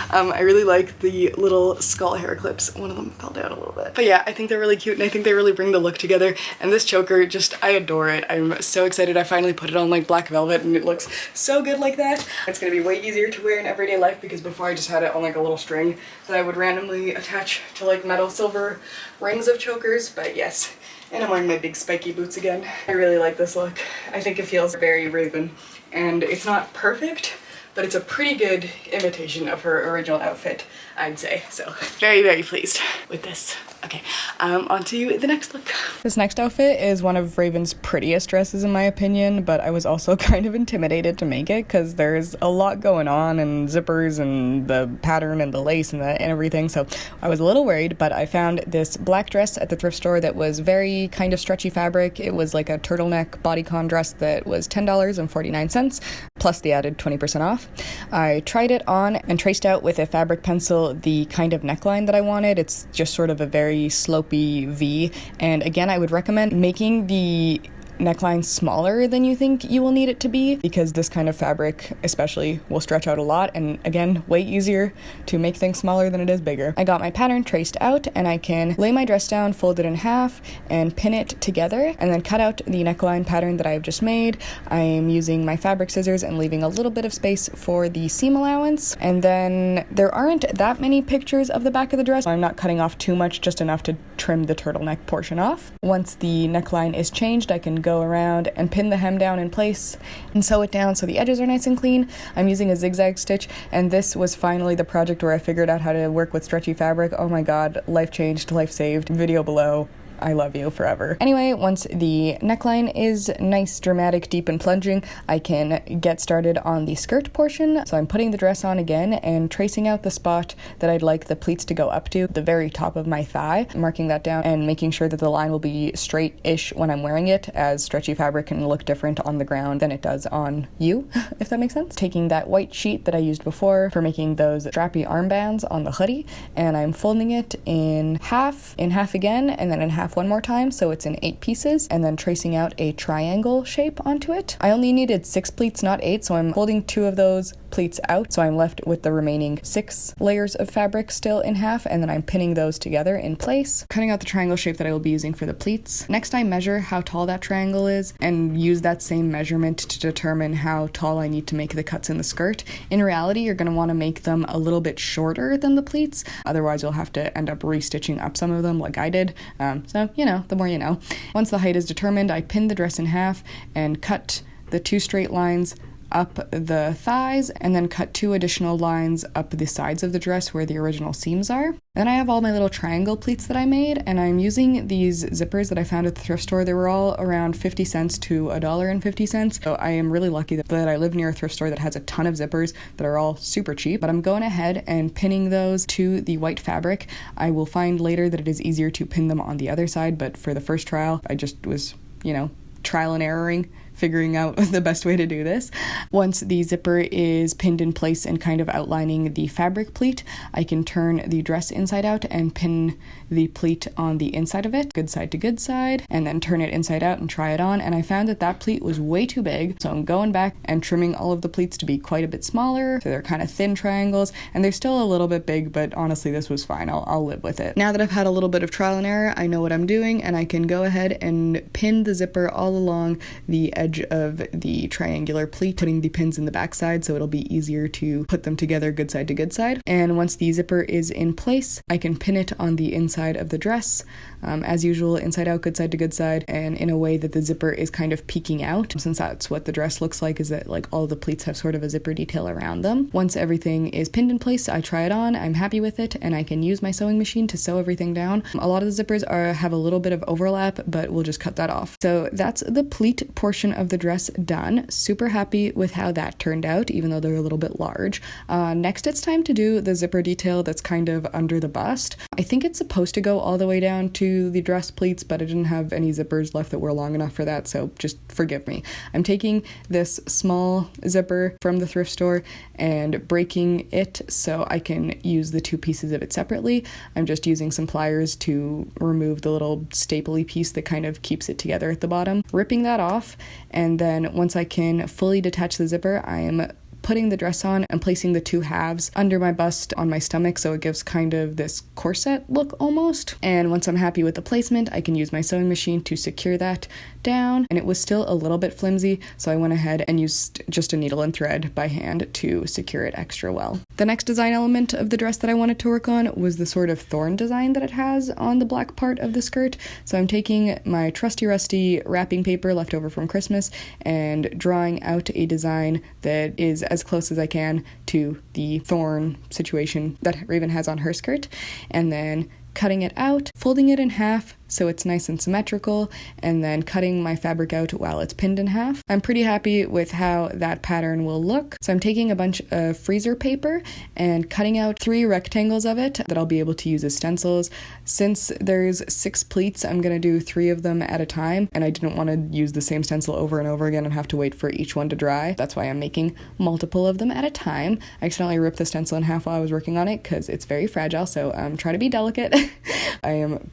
A: I really like the little skull hair clips. One of them fell down a little bit, but yeah, I think they're really cute, and I think they really bring the look together, and this choker, just, I adore it. I'm so excited I finally put it on like black velvet, and it looks so good like that. It's gonna be way easier to wear in everyday life, because before I just had it on like a little string that I would randomly attach to like metal silver rings of chokers, but yes. And I'm wearing my big spiky boots again. I really like this look. I think it feels very Raven, and it's not perfect, but it's a pretty good imitation of her original outfit, I'd say. So very, very pleased with this. Okay, on to the next look. This next outfit is one of Raven's prettiest dresses in my opinion, but I was also kind of intimidated to make it because there's a lot going on, and zippers and the pattern and the lace and everything, so I was a little worried, but I found this black dress at the thrift store that was very kind of stretchy fabric. It was like a turtleneck bodycon dress that was $10.49 plus the added 20% off. I tried it on and traced out with a fabric pencil the kind of neckline that I wanted. It's just sort of a very slopey V, and again I would recommend making the neckline smaller than you think you will need it to be, because this kind of fabric especially will stretch out a lot, and again, way easier to make things smaller than it is bigger. I got my pattern traced out, and I can lay my dress down, fold it in half, and pin it together, and then cut out the neckline pattern that I've just made. I'm using my fabric scissors and leaving a little bit of space for the seam allowance, and then there aren't that many pictures of the back of the dress, so I'm not cutting off too much, just enough to trim the turtleneck portion off. Once the neckline is changed, I can go around and pin the hem down in place and sew it down so the edges are nice and clean. I'm using a zigzag stitch, and this was finally the project where I figured out how to work with stretchy fabric. Oh my god, life changed, life saved. Video below. I love you forever. Anyway, once the neckline is nice, dramatic, deep, and plunging, I can get started on the skirt portion. So I'm putting the dress on again and tracing out the spot that I'd like the pleats to go up to, the very top of my thigh, marking that down and making sure that the line will be straight-ish when I'm wearing it, as stretchy fabric can look different on the ground than it does on you, if that makes sense. Taking that white sheet that I used before for making those strappy armbands on the hoodie, and I'm folding it in half again, and then in half one more time, so it's in 8 pieces, and then tracing out a triangle shape onto it. I only needed 6 pleats, not 8, so I'm folding 2 of those pleats out, so I'm left with the remaining 6 layers of fabric still in half, and then I'm pinning those together in place, cutting out the triangle shape that I will be using for the pleats. Next, I measure how tall that triangle is and use that same measurement to determine how tall I need to make the cuts in the skirt. In reality, you're going to want to make them a little bit shorter than the pleats, otherwise you'll have to end up restitching up some of them like I did, so you know, the more you know. Once the height is determined, I pin the dress in half and cut the 2 straight lines up the thighs, and then cut 2 additional lines up the sides of the dress where the original seams are. Then I have all my little triangle pleats that I made, and I'm using these zippers that I found at the thrift store. They were all around 50 cents to $1.50, so I am really lucky that I live near a thrift store that has a ton of zippers that are all super cheap. But I'm going ahead and pinning those to the white fabric. I will find later that it is easier to pin them on the other side, but for the first trial, I just was, you know, trial and erroring, figuring out the best way to do this. Once the zipper is pinned in place and kind of outlining the fabric pleat, I can turn the dress inside out and pin the pleat on the inside of it, good side to good side, and then turn it inside out and try it on. And I found that that pleat was way too big, so I'm going back and trimming all of the pleats to be quite a bit smaller, so they're kind of thin triangles, and they're still a little bit big, but honestly this was fine. I'll live with it. Now that I've had a little bit of trial and error, I know what I'm doing, and I can go ahead and pin the zipper all along the edge edge of the triangular pleat, putting the pins in the backside so it'll be easier to put them together good side to good side. And once the zipper is in place, I can pin it on the inside of the dress, as usual, inside out, good side to good side, and in a way that the zipper is kind of peeking out, since that's what the dress looks like, is that like all the pleats have sort of a zipper detail around them. Once everything is pinned in place, I try it on, I'm happy with it, and I can use my sewing machine to sew everything down. A lot of the zippers have a little bit of overlap, but we'll just cut that off. So that's the pleat portion of the dress done. Super happy with how that turned out, even though they're a little bit large. Next, it's time to do the zipper detail that's kind of under the bust. I think it's supposed to go all the way down to the dress pleats, but I didn't have any zippers left that were long enough for that, so just forgive me. I'm taking this small zipper from the thrift store and breaking it so I can use the two pieces of it separately. I'm just using some pliers to remove the little stapley piece that kind of keeps it together at the bottom, ripping that off, and then once I can fully detach the zipper, I am putting the dress on and placing the two halves under my bust on my stomach so it gives kind of this corset look almost. And once I'm happy with the placement, I can use my sewing machine to secure that down, and it was still a little bit flimsy, so I went ahead and used just a needle and thread by hand to secure it extra well. The next design element of the dress that I wanted to work on was the sort of thorn design that it has on the black part of the skirt. So I'm taking my trusty rusty wrapping paper left over from Christmas and drawing out a design that is as close as I can to the thorn situation that Raven has on her skirt, and then cutting it out, folding it in half so it's nice and symmetrical, and then cutting my fabric out while it's pinned in half. I'm pretty happy with how that pattern will look. So I'm taking a bunch of freezer paper and cutting out 3 rectangles of it that I'll be able to use as stencils. Since there's 6 pleats, I'm going to do 3 of them at a time, and I didn't want to use the same stencil over and over again and have to wait for each one to dry. That's why I'm making multiple of them at a time. I accidentally ripped the stencil in half while I was working on it because it's very fragile, so try to be delicate. I am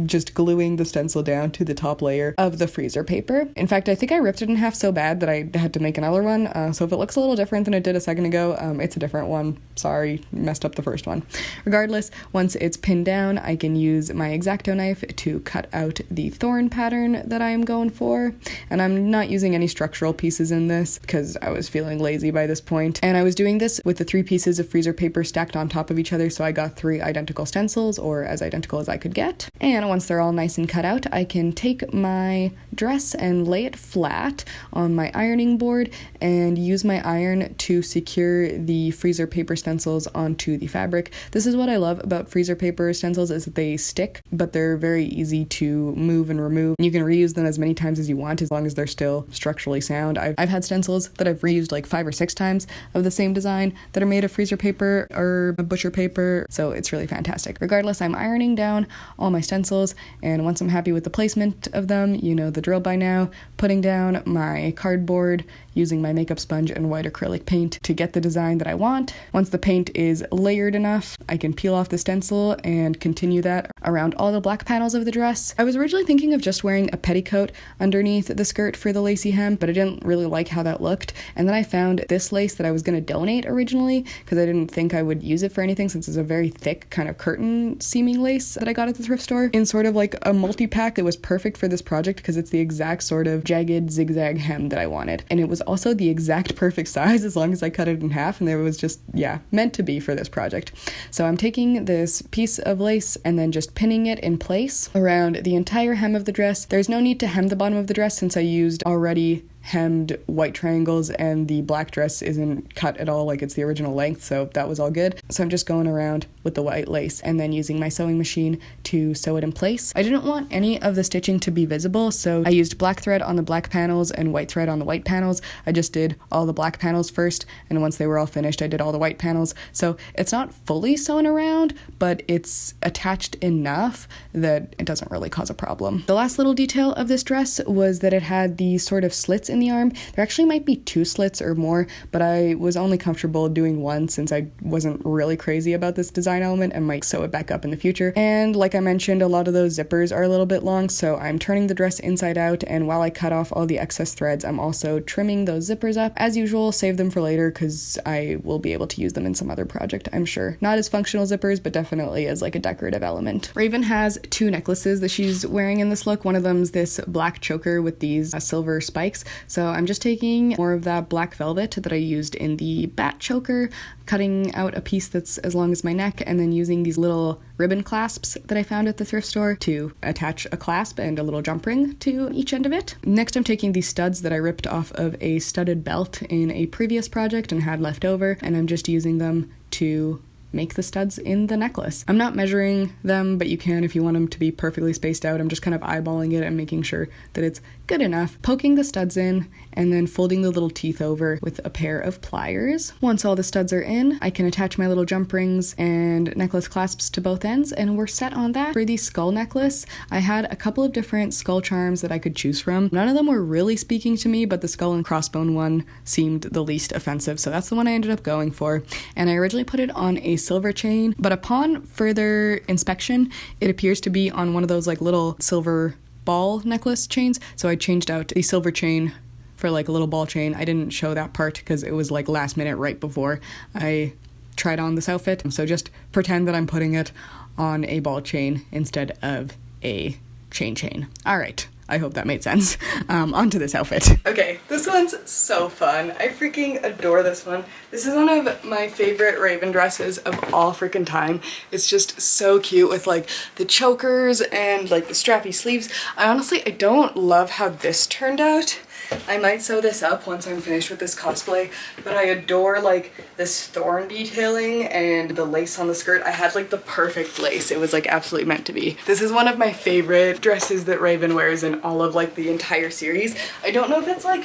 A: just gluing the stencil down to the top layer of the freezer paper. In fact, I think I ripped it in half so bad that I had to make another one, so if it looks a little different than it did a second ago, it's a different one. Sorry, messed up the first one. Regardless, once it's pinned down, I can use my X-Acto knife to cut out the thorn pattern that I am going for, and I'm not using any structural pieces in this because I was feeling lazy by this point, and I was doing this with the 3 pieces of freezer paper stacked on top of each other, so I got 3 identical stencils, or as identical as I could get. And once they're all nice and cut out, I can take my dress and lay it flat on my ironing board and use my iron to secure the freezer paper stencils onto the fabric. This is what I love about freezer paper stencils, is that they stick, but they're very easy to move and remove. You can reuse them as many times as you want as long as they're still structurally sound. I've had stencils that I've reused like 5 or 6 times of the same design that are made of freezer paper or butcher paper, so it's really fantastic. Regardless, I'm ironing down all my stencils, and once I'm happy with the placement of them, you know the drill by now, putting down my cardboard, using my makeup sponge and white acrylic paint to get the design that I want. Once the paint is layered enough, I can peel off the stencil and continue that around all the black panels of the dress. I was originally thinking of just wearing a petticoat underneath the skirt for the lacy hem, but I didn't really like how that looked, and then I found this lace that I was going to donate originally because I didn't think I would use it for anything, since it's a very thick kind of curtain seaming lace that I got at the thrift store in sort of like a multi-pack that was perfect for this project because it's the exact sort of jagged zigzag hem that I wanted, and it was also the exact perfect size as long as I cut it in half, and it was just, yeah, meant to be for this project. So I'm taking this piece of lace and then just pinning it in place around the entire hem of the dress. There's no need to hem the bottom of the dress since I used already hemmed white triangles and the black dress isn't cut at all, like it's the original length, so that was all good. So I'm just going around with the white lace and then using my sewing machine to sew it in place. I didn't want any of the stitching to be visible, so I used black thread on the black panels and white thread on the white panels. I just did all the black panels first, and once they were all finished, I did all the white panels. So it's not fully sewn around, but it's attached enough that it doesn't really cause a problem. The last little detail of this dress was that it had these sort of slits in the arm. There actually might be 2 slits or more, but I was only comfortable doing 1 since I wasn't really crazy about this design element and might sew it back up in the future. And like I mentioned, a lot of those zippers are a little bit long, so I'm turning the dress inside out, and while I cut off all the excess threads, I'm also trimming those zippers up. As usual, save them for later because I will be able to use them in some other project, I'm sure. Not as functional zippers, but definitely as like a decorative element. Raven has 2 necklaces that she's wearing in this look. One of them's this black choker with these silver spikes. So I'm just taking more of that black velvet that I used in the bat choker, cutting out a piece that's as long as my neck, and then using these little ribbon clasps that I found at the thrift store to attach a clasp and a little jump ring to each end of it. Next, I'm taking these studs that I ripped off of a studded belt in a previous project and had left over, and I'm just using them to make the studs in the necklace. I'm not measuring them, but you can if you want them to be perfectly spaced out. I'm just kind of eyeballing it and making sure that it's good enough. Poking the studs in and then folding the little teeth over with a pair of pliers. Once all the studs are in, I can attach my little jump rings and necklace clasps to both ends, and we're set on that. For the skull necklace, I had a couple of different skull charms that I could choose from. None of them were really speaking to me, but the skull and crossbone one seemed the least offensive, so that's the one I ended up going for. And I originally put it on a silver chain, but upon further inspection, it appears to be on one of those like little silver ball necklace chains, so I changed out the silver chain for like a little ball chain. I didn't show that part because it was like last minute right before I tried on this outfit, so just pretend that I'm putting it on a ball chain instead of a chain. All right, I hope that made sense. Onto this outfit. Okay, this one's so fun. I freaking adore this one. This is one of my favorite Raven dresses of all freaking time. It's just so cute with like the chokers and like the strappy sleeves. I don't love how this turned out. I might sew this up once I'm finished with this cosplay, but I adore like this thorn detailing and the lace on the skirt. I had like the perfect lace. It was like absolutely meant to be. This is one of my favorite dresses that Raven wears in all of like the entire series. I don't know if it's like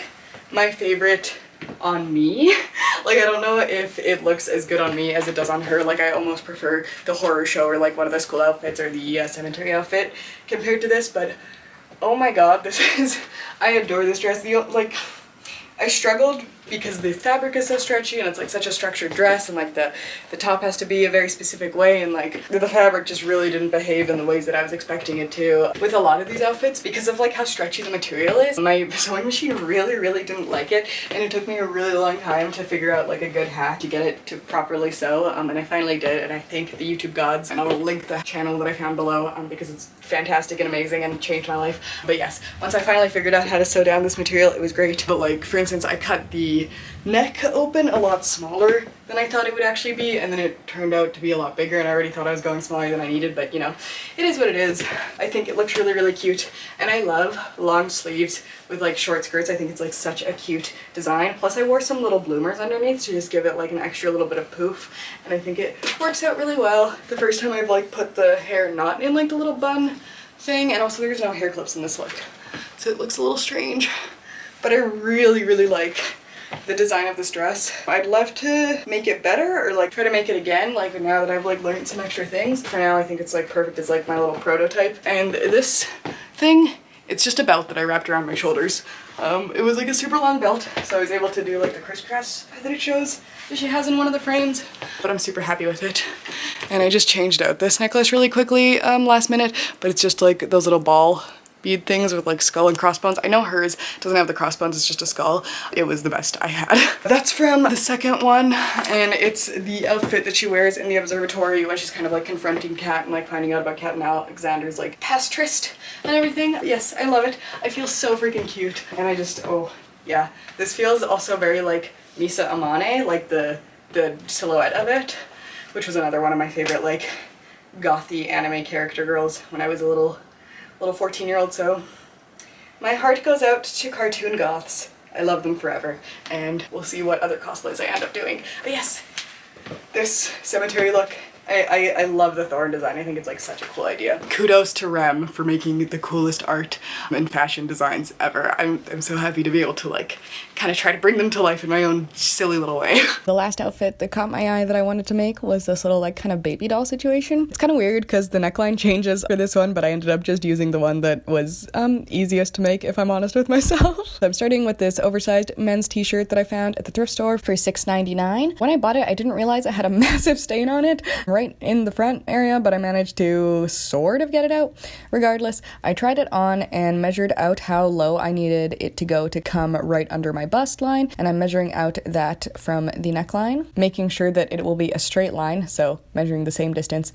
A: my favorite on me. Like I don't know if it looks as good on me as it does on her. Like I almost prefer the horror show or like one of the school outfits or the cemetery outfit compared to this, but oh my god, I adore this dress. I struggled because the fabric is so stretchy and it's like such a structured dress, and like the top has to be a very specific way, and like the fabric just really didn't behave in the ways that I was expecting it to with a lot of these outfits because of like how stretchy the material is. My sewing machine really didn't like it, and it took me a really long time to figure out like a good hack to get it to properly sew, and I finally did, and I thank the YouTube gods, and I will link the channel that I found below because it's fantastic and amazing and changed my life. But yes, once I finally figured out how to sew down this material, it was great. But like for instance, I cut the neck open a lot smaller than I thought it would actually be, and then it turned out to be a lot bigger, and I already thought I was going smaller than I needed, but you know, it is what it is. I think it looks really cute, and I love long sleeves with like short skirts. I think it's like such a cute design. Plus I wore some little bloomers underneath to just give it like an extra little bit of poof, and I think it works out really well. The first time I've like put the hair not in like the little bun thing, and also there's no hair clips in this look, so it looks a little strange, but I really like the design of this dress. I'd love to make it better or like try to make it again, like now that I've like learned some extra things. For now I think it's like perfect as like my little prototype. And this thing, it's just a belt that I wrapped around my shoulders. It was like a super long belt, so I was able to do like the crisscross that it shows that she has in one of the frames, but I'm super happy with it. And I just changed out this necklace really quickly last minute, but it's just like those little ball bead things with like skull and crossbones. I know hers doesn't have the crossbones, it's just a skull. It was the best I had. That's from the second one, and it's the outfit that she wears in the observatory when she's kind of like confronting Kat and like finding out about Kat and Alexander's like past tryst and everything. Yes, I love it. I feel so freaking cute, and I just, oh yeah. This feels also very like Misa Amane, like the silhouette of it, which was another one of my favorite like gothy anime character girls when I was a little 14-year-old, so my heart goes out to cartoon goths. I love them forever, and we'll see what other cosplays I end up doing. But yes, this cemetery look, I love the Thorn design. I think it's like such a cool idea. Kudos to Rem for making the coolest art and fashion designs ever. I'm so happy to be able to like kind of try to bring them to life in my own silly little way. The last outfit that caught my eye that I wanted to make was this little like kind of baby doll situation. It's kind of weird because the neckline changes for this one, but I ended up just using the one that was easiest to make, if I'm honest with myself. I'm starting with this oversized men's t-shirt that I found at the thrift store for $6.99. When I bought it, I didn't realize it had a massive stain on it right in the front area, but I managed to sort of get it out. Regardless, I tried it on and measured out how low I needed it to go to come right under my bust line, and I'm measuring out that from the neckline, making sure that it will be a straight line, so measuring the same distance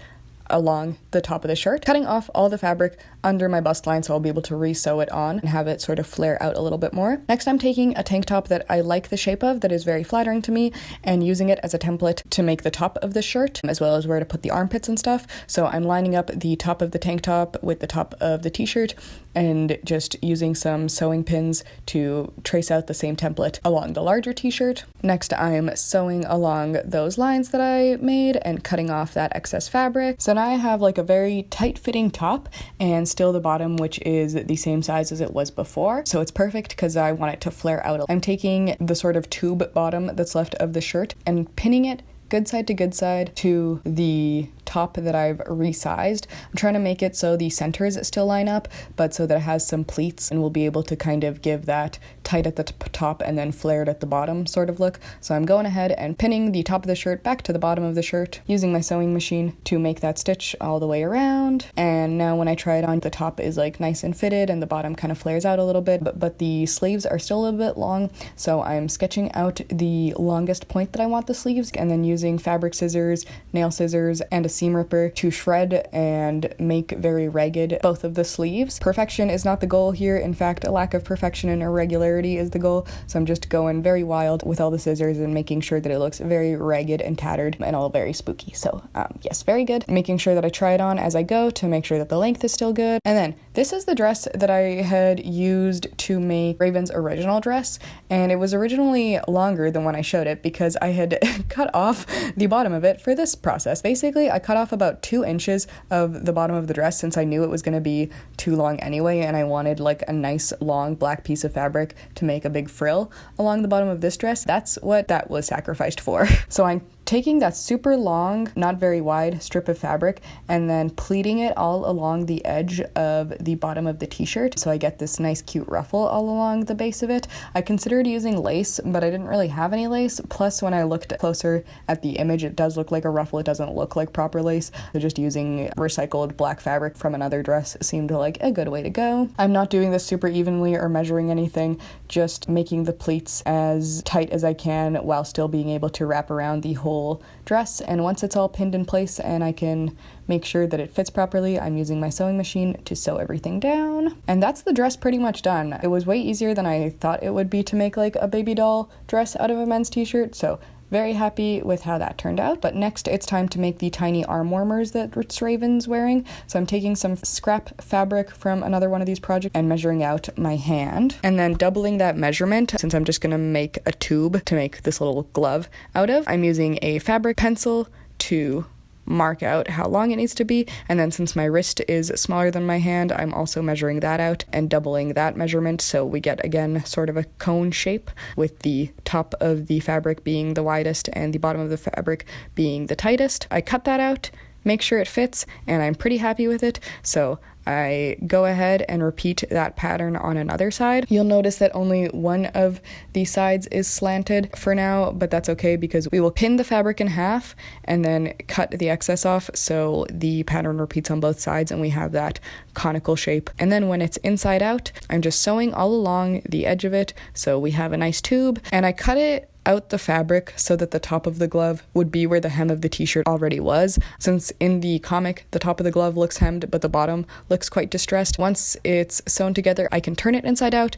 A: along the top of the shirt, cutting off all the fabric under my bust line so I'll be able to re-sew it on and have it sort of flare out a little bit more. Next, I'm taking a tank top that I like the shape of, that is very flattering to me, and using it as a template to make the top of the shirt, as well as where to put the armpits and stuff. So I'm lining up the top of the tank top with the top of the t-shirt and just using some sewing pins to trace out the same template along the larger t-shirt. Next, I'm sewing along those lines that I made and cutting off that excess fabric. So now I have like a very tight-fitting top and still the bottom, which is the same size as it was before. So it's perfect because I want it to flare out. I'm taking the sort of tube bottom that's left of the shirt and pinning it good side to the top that I've resized. I'm trying to make it so the centers still line up, but so that it has some pleats and we'll be able to kind of give that tight at the top and then flared at the bottom sort of look. So I'm going ahead and pinning the top of the shirt back to the bottom of the shirt, using my sewing machine to make that stitch all the way around. And now when I try it on, the top is like nice and fitted and the bottom kind of flares out a little bit, but the sleeves are still a little bit long. So I'm sketching out the longest point that I want the sleeves and then using fabric scissors, nail scissors, and a seam ripper to shred and make very ragged both of the sleeves. Perfection is not the goal here. In fact, a lack of perfection and irregularity is the goal. So I'm just going very wild with all the scissors and making sure that it looks very ragged and tattered and all very spooky. So yes, very good. Making sure that I try it on as I go to make sure that the length is still good. And then this is the dress that I had used to make Raven's original dress, and it was originally longer than when I showed it because I had cut off the bottom of it for this process. Basically, I cut off about 2 inches of the bottom of the dress since I knew it was going to be too long anyway, and I wanted like a nice long black piece of fabric to make a big frill along the bottom of this dress. That's what that was sacrificed for. So I'm taking that super long, not very wide strip of fabric and then pleating it all along the edge of the bottom of the t-shirt so I get this nice cute ruffle all along the base of it. I considered using lace, but I didn't really have any lace. Plus, when I looked closer at the image, it does look like a ruffle. It doesn't look like proper lace. So just using recycled black fabric from another dress seemed like a good way to go. I'm not doing this super evenly or measuring anything, just making the pleats as tight as I can while still being able to wrap around the whole dress. And once it's all pinned in place and I can make sure that it fits properly, I'm using my sewing machine to sew everything down. And that's the dress pretty much done. It was way easier than I thought it would be to make like a baby doll dress out of a men's t-shirt, so very happy with how that turned out. But next it's time to make the tiny arm warmers that Raven's wearing. So I'm taking some scrap fabric from another one of these projects and measuring out my hand and then doubling that measurement. Since I'm just gonna make a tube to make this little glove out of, I'm using a fabric pencil to mark out how long it needs to be, and then since my wrist is smaller than my hand, I'm also measuring that out and doubling that measurement so we get again sort of a cone shape with the top of the fabric being the widest and the bottom of the fabric being the tightest. I cut that out, make sure it fits, and I'm pretty happy with it, so I go ahead and repeat that pattern on another side. You'll notice that only one of the sides is slanted for now, but that's okay because we will pin the fabric in half and then cut the excess off so the pattern repeats on both sides and we have that conical shape. And then when it's inside out, I'm just sewing all along the edge of it so we have a nice tube, and I cut it out the fabric so that the top of the glove would be where the hem of the t-shirt already was, since in the comic the top of the glove looks hemmed but the bottom looks quite distressed. Once it's sewn together, I can turn it inside out,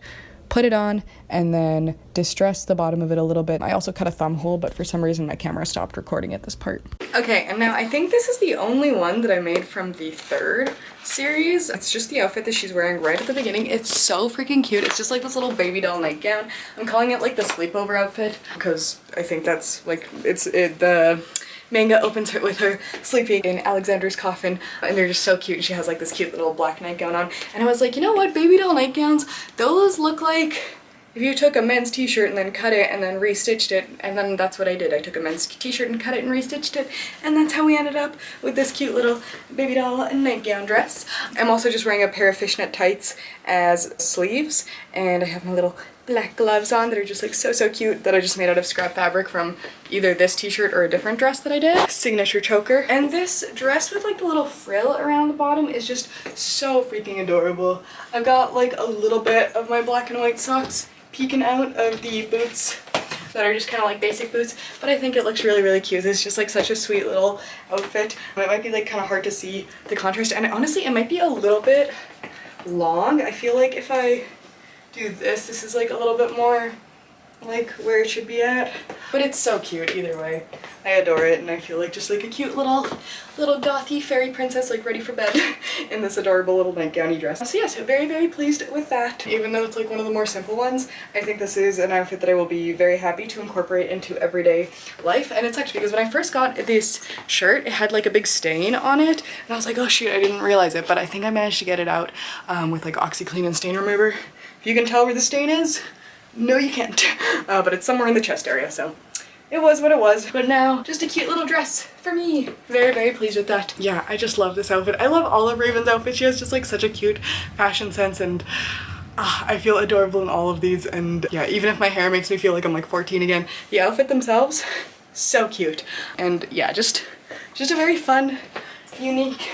A: put it on, and then distress the bottom of it a little bit. I also cut a thumb hole, but for some reason my camera stopped recording at this part. Okay, and now I think this is the only one that I made from the third series. It's just the outfit that she's wearing right at the beginning. It's so freaking cute. It's just like this little baby doll nightgown. I'm calling it like the sleepover outfit because I think that's like, the manga opens her with her sleeping in Alexander's coffin, and they're just so cute. She has like this cute little black nightgown on, and I was like, you know what, baby doll nightgowns, those look like if you took a men's t-shirt and then cut it and then restitched it, and then that's what I did. I took a men's t-shirt and cut it and restitched it, and that's how we ended up with this cute little baby doll nightgown dress. I'm also just wearing a pair of fishnet tights as sleeves, and I have my little black gloves on that are just like so cute that I just made out of scrap fabric from either this t-shirt or a different dress that I did. Signature choker. And this dress with like the little frill around the bottom is just so freaking adorable. I've got like a little bit of my black and white socks peeking out of the boots that are just kind of like basic boots, but I think it looks really, really cute. It's just like such a sweet little outfit. It might be like kind of hard to see the contrast, and honestly it might be a little bit long. I feel like if I do this is like a little bit more like where it should be at, but it's so cute either way. I adore it, and I feel like just like a cute little gothy fairy princess like ready for bed in this adorable little nightgowny dress. So yes, very, very pleased with that. Even though it's like one of the more simple ones, I think this is an outfit that I will be very happy to incorporate into everyday life. And it's actually because when I first got this shirt, it had like a big stain on it, and I was like, oh shoot, I didn't realize it, but I think I managed to get it out with like OxyClean and stain remover. If you can tell where the stain is, no you can't, but it's somewhere in the chest area, so it was what it was. But now, just a cute little dress for me. Very, very pleased with that. Yeah, I just love this outfit. I love all of Raven's outfits. She has just like such a cute fashion sense, and I feel adorable in all of these. And yeah, even if my hair makes me feel like I'm like 14 again, the outfit themselves, so cute. And yeah, just a very fun, unique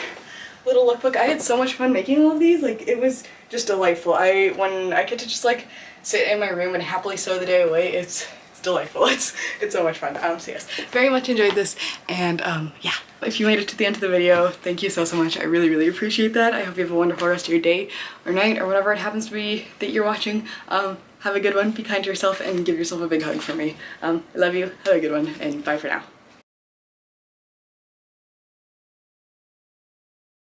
A: little lookbook. I had so much fun making all of these. Like, it was just delightful. When I get to just like sit in my room and happily sew the day away, it's delightful. It's so much fun. So yes, very much enjoyed this, and yeah, if you made it to the end of the video, thank you so much. I really, really appreciate that. I hope you have a wonderful rest of your day or night or whatever it happens to be that you're watching. Have a good one, be kind to yourself, and give yourself a big hug for me. I love you, have a good one, and bye for now.